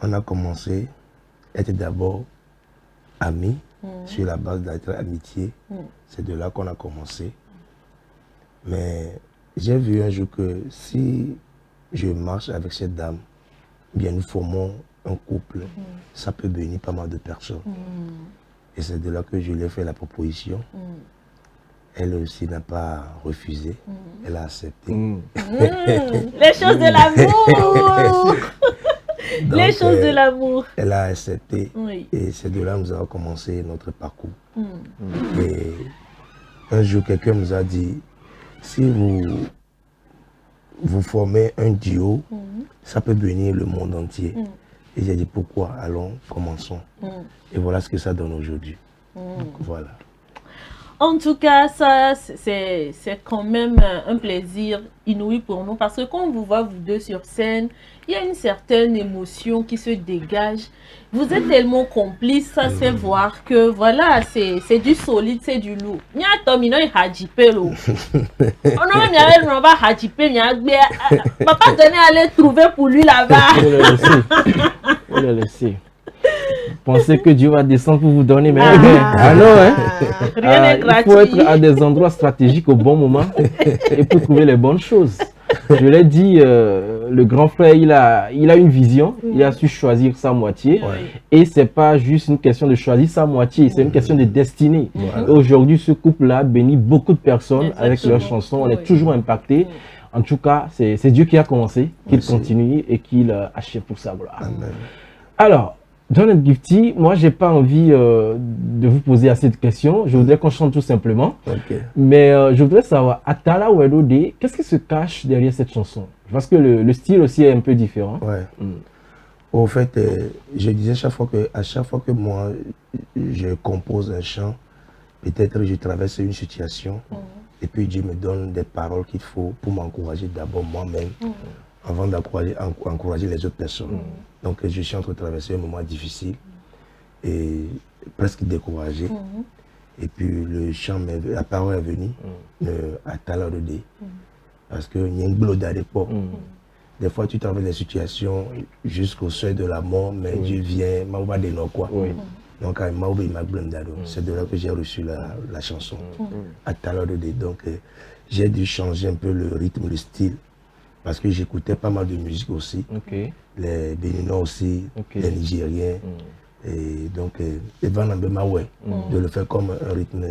on a commencé à être d'abord amis sur la base d'être amitié. C'est de là qu'on a commencé. Mais j'ai vu un jour que si je marche avec cette dame, bien nous formons un couple, ça peut bénir pas mal de personnes. Et c'est de là que je lui ai fait la proposition. Elle aussi n'a pas refusé, elle a accepté. Les choses de l'amour. Les choses de l'amour. Elle a accepté, oui. Et c'est de là que nous avons commencé notre parcours. Et un jour, quelqu'un nous a dit, si vous formez un duo, ça peut bénir le monde entier. Et j'ai dit, pourquoi? Allons, commençons. Et voilà ce que ça donne aujourd'hui. Voilà. En tout cas, ça, c'est quand même un plaisir inouï pour nous. Parce que quand on vous voit, vous deux, sur scène, il y a une certaine émotion qui se dégage. Vous êtes tellement complices, ça fait voir que, voilà, c'est du solide, c'est du lourd. Il y a Tomino et Hadjipelo. On va Hadjipé, papa tenait à aller trouver pour lui là-bas. Il l'a laissé. Pensez que Dieu va descendre pour vous donner, mais rien n'est gratuit. Il faut être à des endroits stratégiques au bon moment et pour trouver les bonnes choses. Je l'ai dit, le grand frère, il a une vision, il a su choisir sa moitié. Et c'est pas juste une question de choisir sa moitié, c'est une question de destinée. Aujourd'hui, ce couple-là bénit beaucoup de personnes avec leurs chansons, on est toujours impacté. En tout cas, c'est Dieu qui a commencé, qu'il continue et qu'il achève pour sa gloire. Amen. Alors, John & Gifty, moi, j'ai pas envie de vous poser assez de questions. Je voudrais qu'on chante tout simplement. Mais je voudrais savoir, Atala ou Elodé, qu'est-ce qui se cache derrière cette chanson? Parce que le style aussi est un peu différent. Au fait, je disais à chaque fois que moi, je compose un chant, peut-être je traverse une situation, et puis Dieu me donne des paroles qu'il faut pour m'encourager d'abord moi-même, avant d'encourager les autres personnes. Donc je suis en train de traverser un moment difficile et presque découragé. Et puis le chant, la parole est venue à Talarode. Parce qu'il y a une blode à l'époque. Des fois tu traverses des situations jusqu'au seuil de la mort, mais Dieu vient, quoi. Donc c'est de là que j'ai reçu la chanson à Talarode. Donc j'ai dû changer un peu le rythme, le style. Parce que j'écoutais pas mal de musique aussi, les Béninois aussi, les Nigériens, et donc les Vanambema, de le faire comme un rythme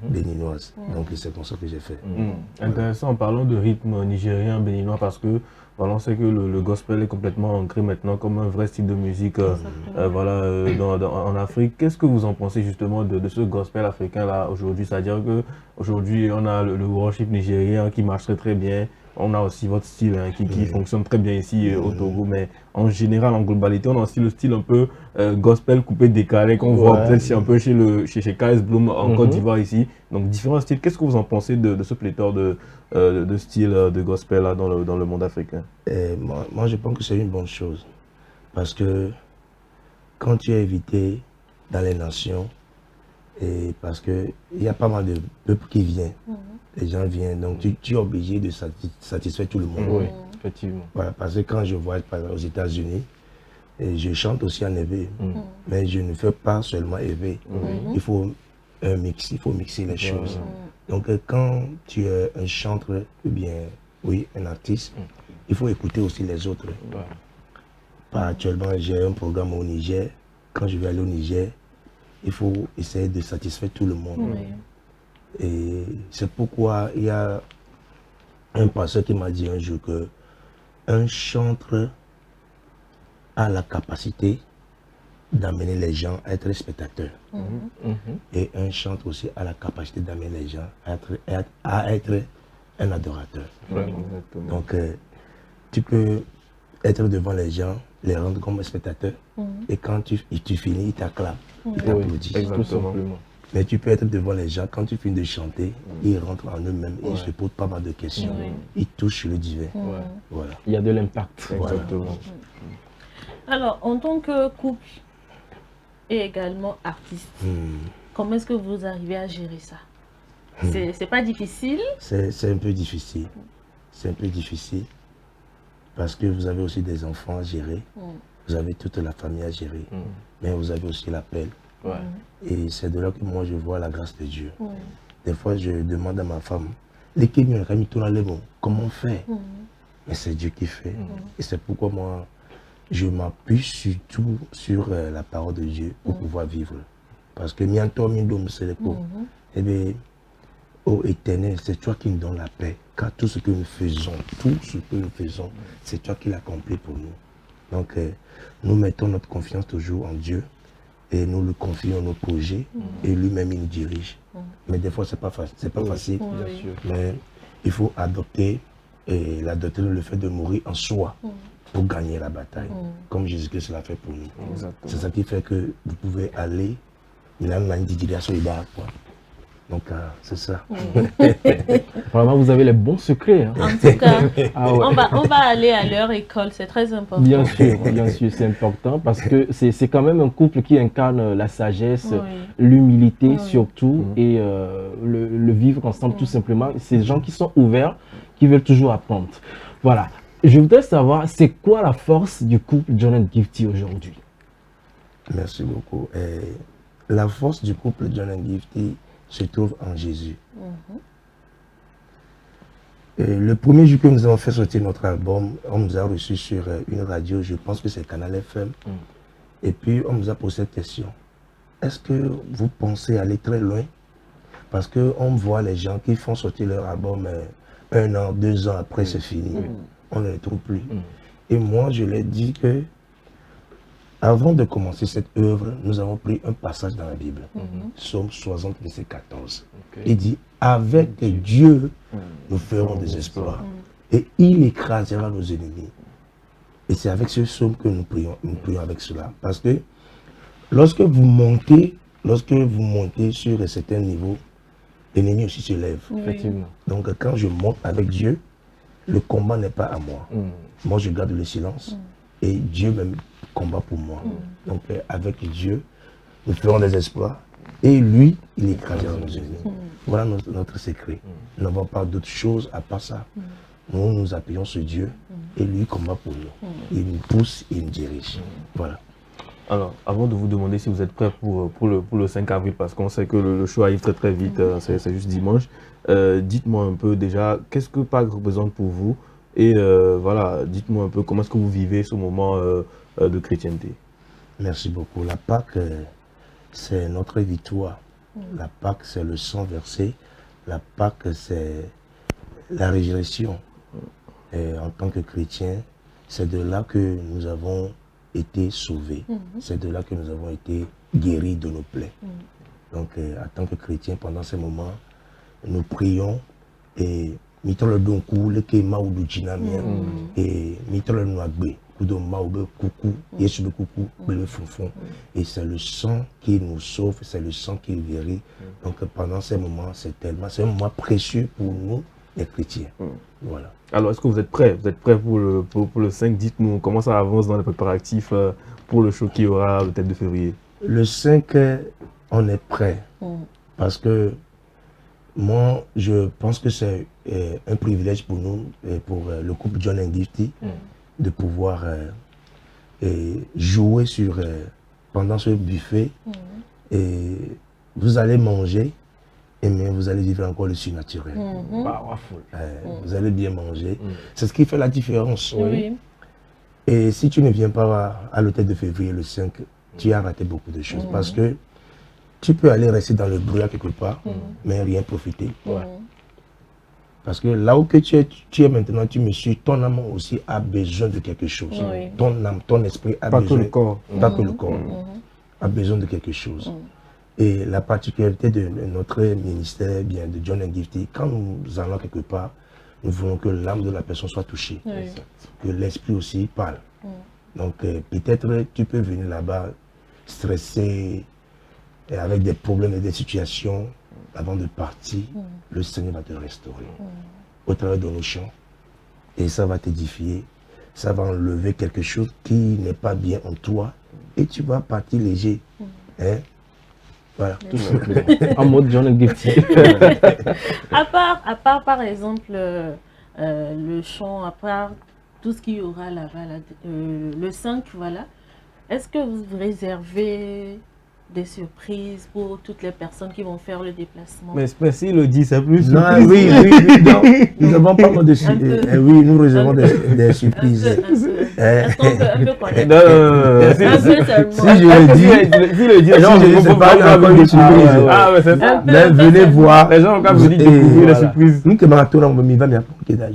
béninois. Donc c'est comme ça que j'ai fait. Intéressant en parlant de rythme nigérien, béninois, parce que voilà, on sait que le gospel est complètement ancré maintenant comme un vrai style de musique voilà, en Afrique. Qu'est-ce que vous en pensez justement de ce gospel africain là aujourd'hui? C'est-à-dire qu'aujourd'hui on a le worship nigérien qui marche très bien. On a aussi votre style qui fonctionne très bien ici au Togo, mais en général, en globalité, on a aussi le style un peu gospel coupé décalé qu'on voit peut-être un peu chez KS Bloom en Côte d'Ivoire ici. Donc différents styles. Qu'est-ce que vous en pensez de ce pléthore de styles de gospel là, dans le monde africain? Moi, je pense que c'est une bonne chose. Parce que quand tu es invité dans les nations, et parce qu'il y a pas mal de peuples qui viennent. Les gens viennent, donc tu es obligé de satisfaire tout le monde. Oui, effectivement. Voilà, parce que quand je voyage par exemple, aux États-Unis, je chante aussi en éveil, mais je ne fais pas seulement éveil. Il faut mixer les choses. Donc quand tu es un chanteur, ou bien un artiste, il faut écouter aussi les autres. Actuellement, j'ai un programme au Niger. Quand je vais aller au Niger, il faut essayer de satisfaire tout le monde. Et c'est pourquoi il y a un pasteur qui m'a dit un jour que un chanteur a la capacité d'amener les gens à être spectateurs. Et un chanteur aussi a la capacité d'amener les gens à être un adorateur. Donc tu peux être devant les gens, les rendre comme spectateurs. Et quand tu finis, ils t'acclament, ils t'applaudissent. Exactement. Mais tu peux être devant les gens, quand tu finis de chanter, ils rentrent en eux-mêmes et ils se posent pas mal de questions. Ils touchent le divin. Voilà. Il y a de l'impact. Exactement. Alors, en tant que couple et également artiste, comment est-ce que vous arrivez à gérer ça? C'est pas difficile? C'est un peu difficile. C'est un peu difficile parce que vous avez aussi des enfants à gérer. Vous avez toute la famille à gérer. Mais vous avez aussi l'appel. Et c'est de là que moi je vois la grâce de Dieu. Des fois je demande à ma femme, comment faire? Mais c'est Dieu qui fait. Et c'est pourquoi moi je m'appuie surtout sur la parole de Dieu pour pouvoir vivre. Parce que eh bien, ô Éternel, c'est toi qui nous donnes la paix. Car tout ce que nous faisons, c'est toi qui l'accomplis pour nous. Donc nous mettons notre confiance toujours en Dieu. Et nous lui confions nos projets et lui-même il nous dirige. Mais des fois, c'est pas facile. Bien sûr. Mais il faut adopter la doctrine, le fait de mourir en soi pour gagner la bataille. Comme Jésus-Christ l'a fait pour nous. C'est ça qui fait que vous pouvez aller, il a une direction. Donc, c'est ça. Vraiment, vous avez les bons secrets. Hein. En tout cas, on va aller à leur école, c'est très important. Bien sûr, c'est important parce que c'est quand même un couple qui incarne la sagesse, l'humilité surtout et le vivre ensemble tout simplement. C'est des gens qui sont ouverts, qui veulent toujours apprendre. Voilà. Je voudrais savoir, c'est quoi la force du couple John and Gifty aujourd'hui? Merci beaucoup. La force du couple John and Gifty se trouve en Jésus. Le premier jour que nous avons fait sortir notre album, on nous a reçu sur une radio, je pense que c'est Canal FM. Et puis on nous a posé cette question. Est-ce que vous pensez aller très loin? Parce qu'on voit les gens qui font sortir leur album 1 an, 2 ans après, c'est fini. On ne les trouve plus. Et moi, je leur ai dit que avant de commencer cette œuvre, nous avons pris un passage dans la Bible. Psaume 60, verset 14. Il dit, avec Dieu, nous ferons des exploits. Et il écrasera nos ennemis. Et c'est avec ce psaume que nous prions avec cela. Parce que lorsque vous montez sur un certain niveau, l'ennemi aussi se lève. Effectivement. Donc quand je monte avec Dieu, le combat n'est pas à moi. Moi, je garde le silence. Et Dieu même combat pour moi. Donc avec Dieu, nous ferons des exploits. Et lui, il écrasera nos ennemis. Voilà notre secret. Nous n'avons pas d'autre chose à part ça. Nous nous appuyons sur Dieu et lui combat pour nous. Il nous pousse, il nous dirige. Voilà. Alors, avant de vous demander si vous êtes prêts pour le 5 avril, parce qu'on sait que le show arrive très très vite, c'est juste dimanche, dites-moi un peu déjà, qu'est-ce que Pâques représente pour vous? Et voilà, dites-moi un peu comment est-ce que vous vivez ce moment de chrétienté. Merci beaucoup. La Pâques, c'est notre victoire. La Pâques, c'est le sang versé. La Pâques, c'est la résurrection. Et en tant que chrétien, c'est de là que nous avons été sauvés. C'est de là que nous avons été guéris de nos plaies. Donc, en tant que chrétien, pendant ces moments, nous prions et mettons le don coup, le kéma ou du djinamien, et mettons le noagbe, coudo maoube, coucou, yesu le coucou, le fonfon. Et c'est le sang qui nous sauve, c'est le sang qui guérit. Donc, pendant ces moments, c'est un moment précieux pour nous, les chrétiens. Voilà. Alors, est-ce que vous êtes prêts? Vous êtes prêts pour le 5? Dites-nous comment ça avance dans les préparatifs pour le show qui aura le 7 février. Le 5, on est prêt. Parce que moi, je pense que c'est un privilège pour nous, pour le couple John and Gifty, de pouvoir jouer pendant ce buffet. Et vous allez manger. Mais vous allez vivre encore le surnaturel. Vous allez bien manger. C'est ce qui fait la différence. Et si tu ne viens pas à l'hôtel de février, le 5, tu as raté beaucoup de choses. Parce que tu peux aller rester dans le brouillard quelque part, mais rien profiter. Parce que là où que tu es maintenant, tu me suis, ton âme aussi a besoin de quelque chose. Ton âme, ton esprit a besoin. Pas que le corps. Pas que le corps. A besoin de quelque chose. Et la particularité de notre ministère, bien de John and Gifty, quand nous allons quelque part, nous voulons que l'âme de la personne soit touchée, que l'esprit aussi parle. Donc peut-être tu peux venir là-bas stressé, et avec des problèmes et des situations, avant de partir, le Seigneur va te restaurer au travers de nos chants. Et ça va t'édifier, ça va enlever quelque chose qui n'est pas bien en toi et tu vas partir léger. Hein? Voilà. Tout simplement. En mode John Gifty. à part par exemple le chant, à part tout ce qu'il y aura là-bas, le 5, voilà, est-ce que vous réservez des surprises pour toutes les personnes qui vont faire le déplacement? Mais s'il le dit, c'est plus non, surprise. Oui, nous avons pas mal de surprises. Oui, nous réservons des surprises. Est-ce qu'on peut un peu connaître? Non. Un peu seulement. Si je le dis, Si le dit, non, c'est pas encore une surprise. Ah, mais c'est ça. Mais venez voir. Les gens, quand vous dites découvrir les surprises. Nous, que Marathon, on va m'y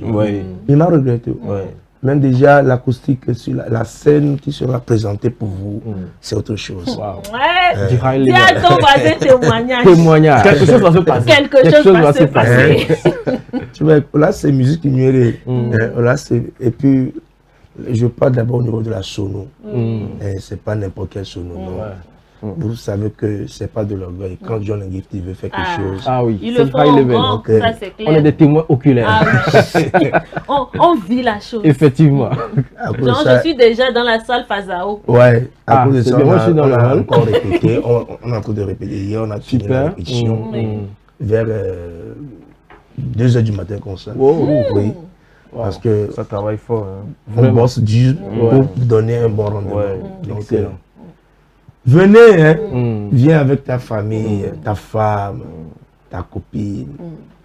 Oui. Il m'a regretté. Oui. Même déjà, l'acoustique sur la scène qui sera présentée pour vous, c'est autre chose. Wow. Ouais. Du Dis à ton voisin témoignage. Témoignage. Quelque chose va se passer. Quelque chose va se passer. Tu vois, là, c'est musique ignorée. Là, et puis, je parle d'abord au niveau de la sono. C'est pas n'importe quel sono. Non. Vous savez que c'est pas de l'orgueil. Quand John Gifty veut faire quelque chose, oui, il le fait en grand, ça c'est clair. On est des témoins oculaires. Oui. on vit la chose. Effectivement. Genre, je suis déjà dans la salle Fazao. Ouais, à cause de ça, moi, je suis dans on le a hall. encore répété. On a encore de répéter. Hier, on a fini la répétition vers 2 h du matin comme ça. Oui. Parce que Ça travaille fort. on bosse dur pour donner un bon rendement. Donc, excellent. venez, hein. Viens avec ta famille, ta femme, ta copine,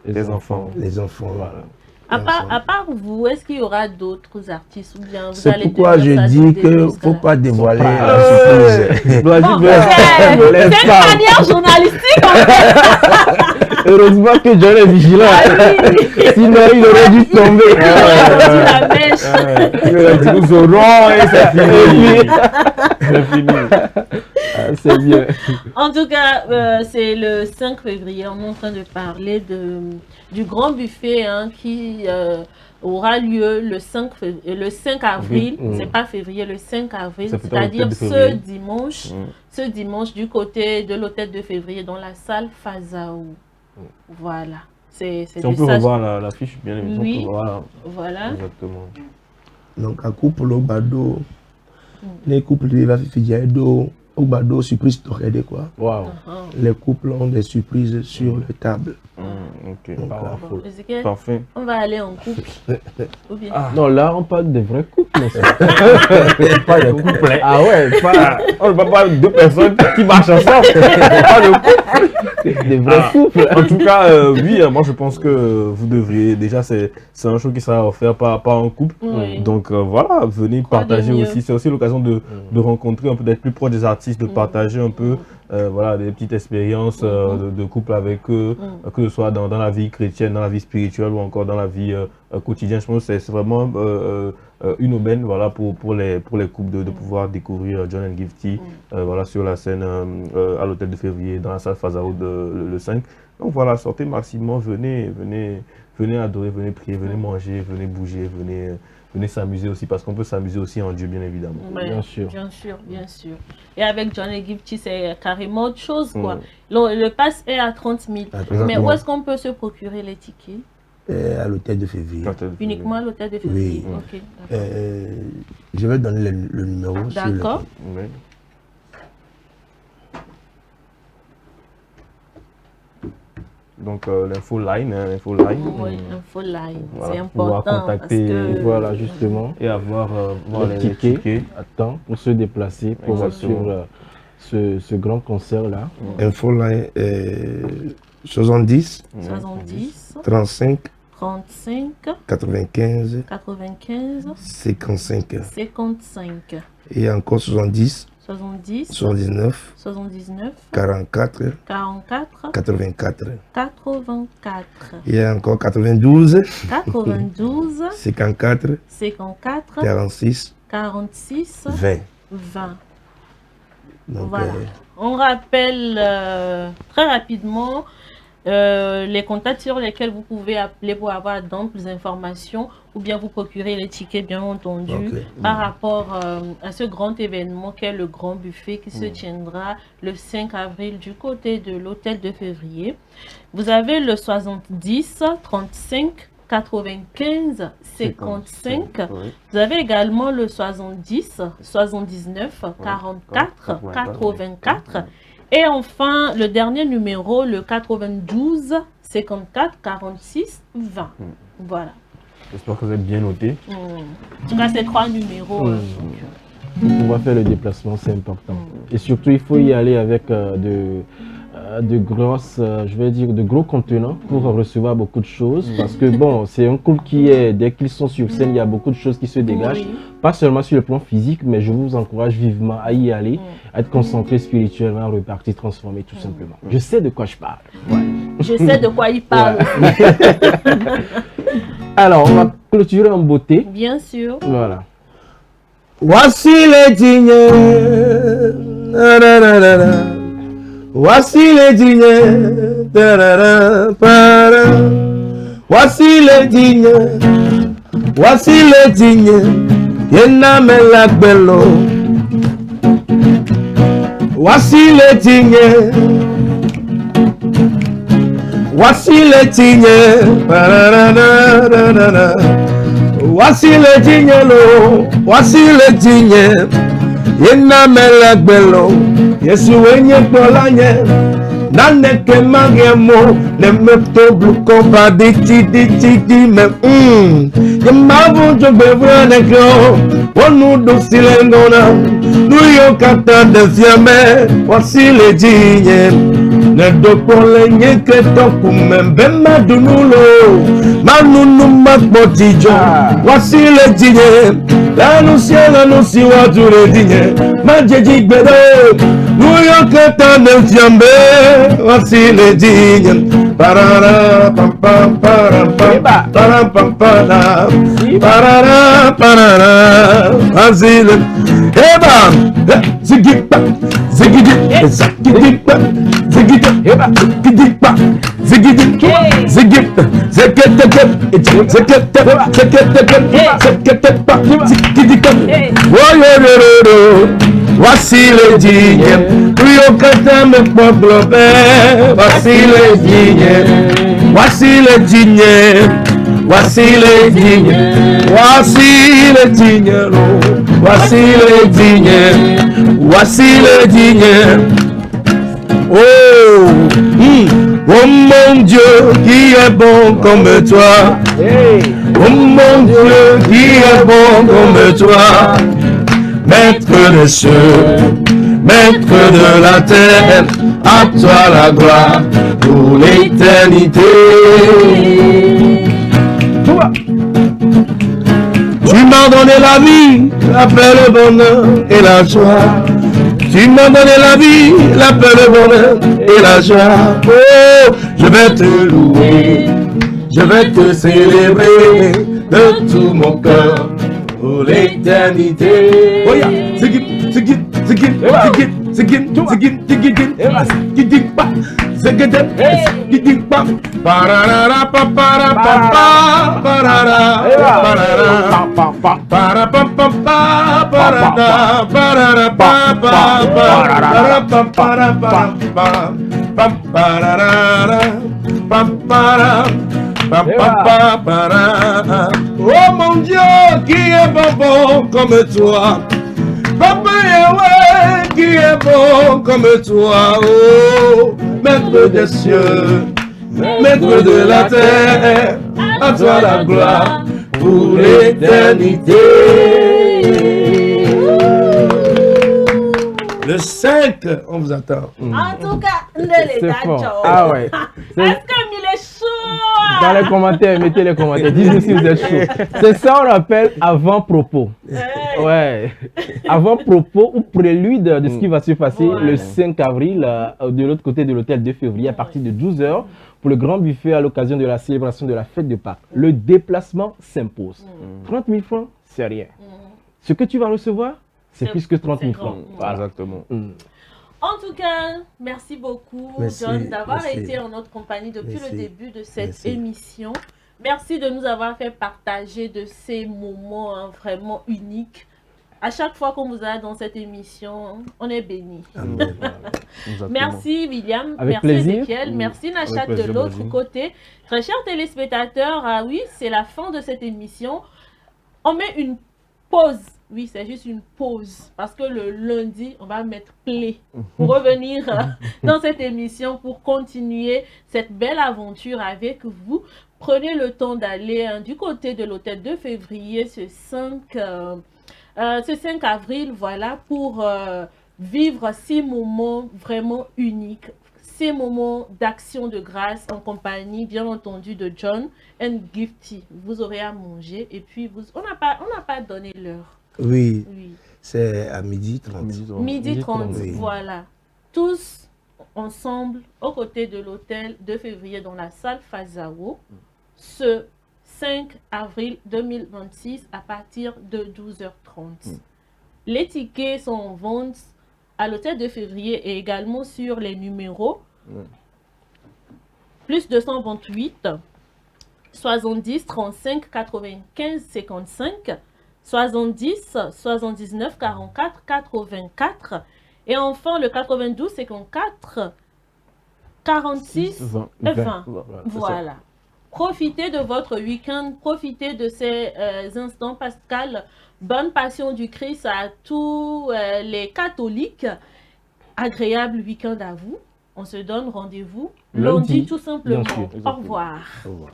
Les enfants. les enfants. Voilà. À part vous, est-ce qu'il y aura d'autres artistes ou bien vous C'est allez pourquoi je tenir ça dis dès qu'il ne jusqu'à faut la- pas dévoiler la surprise. Bon, c'est une manière journalistique en fait. Heureusement que John est vigilant. Sinon, il aurait dû tomber. La mèche. Nous aurons et c'est fini. C'est fini. C'est bien. En tout cas, c'est le 5 février. On est en train de parler du grand buffet qui aura lieu le 5 avril. C'est pas février, le 5 avril. C'est plutôt C'est-à-dire l'hôtel de février. ce dimanche du côté de l'hôtel de février dans la salle Fazao. Voilà. C'est Si on peut revoir l'affiche, bien évidemment. Oui. Voilà. Exactement. Donc, à couple au bado, les couples qui vont faire au bado, surprise torrédée quoi. Wow. Les couples ont des surprises sur la table. Ok. Donc, Ezekiel, Parfait. on va aller en couple. Ou bien Non, là, on parle de vrais couples. Pas de couple. Ah ouais, pas On ne parle pas de 2 personnes qui marchent ensemble. Pas de couple. des vrais couples. En tout cas, oui, moi je pense que vous devriez. Déjà, c'est un show qui sera offert par un couple. Oui. Donc voilà, venez Quoi de partager mieux? aussi. C'est aussi l'occasion de rencontrer un peu, d'être plus proche des artistes, de partager un peu voilà, des petites expériences de couple avec eux, que ce soit dans la vie chrétienne, dans la vie spirituelle ou encore dans la vie quotidienne. Je pense que c'est vraiment une aubaine voilà, pour les couples de pouvoir découvrir John Gifty voilà, sur la scène à l'hôtel de février, dans la salle Fazao le 5. Donc voilà, sortez maximum, venez adorer, venez prier, venez manger, venez bouger, venez s'amuser aussi, parce qu'on peut s'amuser aussi en Dieu, bien évidemment. Ouais, Bien sûr. Bien sûr. Et avec John Gifty, c'est carrément autre chose, quoi. Le pass est à 30 000. Mais où est-ce qu'on peut se procurer les tickets? à l'hôtel de février. Uniquement à l'hôtel de février. Oui. Ok, d'accord. Je vais donner le numéro. D'accord. Oui. Donc l'info line. Oui, info line, Voilà, c'est pouvoir important parce contacter, que Voilà, justement. et avoir Les tickets à temps pour se déplacer pour Exactement. suivre ce grand concert-là. Infoline 70 70 35 35 95 95 55. 55 Et encore 70 70 79 79 44 44 84. 84 Et encore 92 92 54 54 46 46 20. 20. Donc, Voilà. On rappelle très rapidement les contacts sur lesquels vous pouvez appeler pour avoir d'amples informations ou bien vous procurer les tickets, bien entendu, par rapport à ce grand événement qu'est le Grand Buffet qui se tiendra le 5 avril du côté de l'Hôtel de Février. Vous avez le 70 35 95 55. Vous avez également le 70 79 44 84. Et enfin, le dernier numéro, le 92 54 46 20. Voilà. J'espère que vous êtes bien noté. En tout cas, ces 3 numéros. Pour pouvoir faire le déplacement, c'est important. Et surtout, il faut y aller avec de gros contenants pour recevoir beaucoup de choses. Parce que bon, c'est un couple qui est, dès qu'ils sont sur scène, il y a beaucoup de choses qui se dégagent. Pas seulement sur le plan physique, mais je vous encourage vivement à y aller, à être concentré spirituellement, reparti, transformé tout simplement. Je sais de quoi je parle. Ouais. Je sais de quoi il parle. Alors, on va clôturer en beauté. Bien sûr. Voilà. Voici les dignes. Voici les dignes. Voici les dignes. Voici les dignes. Yename la bello. Voici les dignes. Voici les dignes. Voici les dignes. Voici les dignes. Yename la bello. Yesu wenye polanye. Naneke magemo. Nemepto bluko baditi di me. Yemavu jogbevu nekyo. Onu do silengona. Nuyo kata de fiame. Voici les dignes. Ne dopole nyeke toku membema dunulo. Manunu makbotijo. Voici les dignes. La nusi watu les dignes. Majeji gbedo. Nuyo kata de fiame. Voici les dignes. Parara pam pam param pam param pam param. Parara parara. Voici les Eba. Zigipa. Zigidi. Zagidipa. Zigidi. Eba. Zigidipa. Zigidi. Zigidi. Zeketeke. Zeketeke. Zeketeke. Zigidika. Woyororo. Voici les dignes. Rio kata me poglobe. Voici les dignes. Voici les dignes. Voici les dignes. Voici les dignes. Voici les dignes. Voici les dignes. Oh, oh mon Dieu, qui est bon comme toi. Oh mon Dieu, qui est bon comme toi. Maître des cieux, maître de la terre, à toi la gloire pour l'éternité. Tu m'as donné la vie, la paix, le bonheur et la joie. Tu m'as donné la vie, la paix, le bonheur et la joie. Oh, je vais te louer, je vais te célébrer de tout mon cœur pour l'éternité. Oh yeah, zigit, zigit, zigit, zigit, zigit, zigit, zigit, zigit, zigit, zigit, parara pa para pa pa parara parara para pa pa pa parara parara pa pa parara pa para pa pa parara pa para pa pa para. Oh mon Dieu, qui est bon comme toi. Papa Yahweh, qui est bon comme toi. Oh, maître des cieux, maître de la terre, à toi la gloire pour l'éternité. Le 5, on vous attend. En tout cas, ne les fort. Ah ouais. Est-ce que il est chaud? Dans les commentaires, mettez les commentaires. Dites-nous si vous êtes chaud. C'est ça on appelle avant-propos. Ouais. Avant-propos ou prélude de ce qui va se passer le 5 avril de l'autre côté de l'hôtel de février à partir de 12 h pour le grand buffet à l'occasion de la célébration de la fête de Pâques. Le déplacement s'impose. 30 000 francs, c'est rien. Ce que tu vas recevoir, c'est plus que 30 000 francs. Voilà. Exactement. En tout cas, merci beaucoup, John, d'avoir été en notre compagnie depuis le début de cette émission. Merci de nous avoir fait partager de ces moments vraiment uniques. À chaque fois qu'on vous a dans cette émission, on est bénis. Merci William, avec merci plaisir. Ezekiel, merci Nachat de l'autre côté. Très chers téléspectateurs, oui, c'est la fin de cette émission. On met une pause. Oui, c'est juste une pause. Parce que le lundi, on va mettre play pour revenir dans cette émission pour continuer cette belle aventure avec vous. Prenez le temps d'aller du côté de l'hôtel 2 février ce 5 avril, voilà, pour vivre ces moments vraiment uniques. Ces moments d'action de grâce en compagnie, bien entendu, de John and Gifty. Vous aurez à manger et puis on n'a pas donné l'heure. Oui. C'est à 12h30. 12h30, oui. Voilà. Tous ensemble, aux côtés de l'hôtel 2 février dans la salle Fazao, ce 5 avril 2026 à partir de 12h30. Les tickets sont en vente à l'hôtel 2 février et également sur les numéros plus 228 70 35 95 55 70 79 44 84 et enfin le 92 54 46 20. Voilà. Profitez de votre week-end, profitez de ces instants pascals. Bonne passion du Christ à tous les catholiques. Agréable week-end à vous. On se donne rendez-vous lundi tout simplement. Au revoir. Au revoir.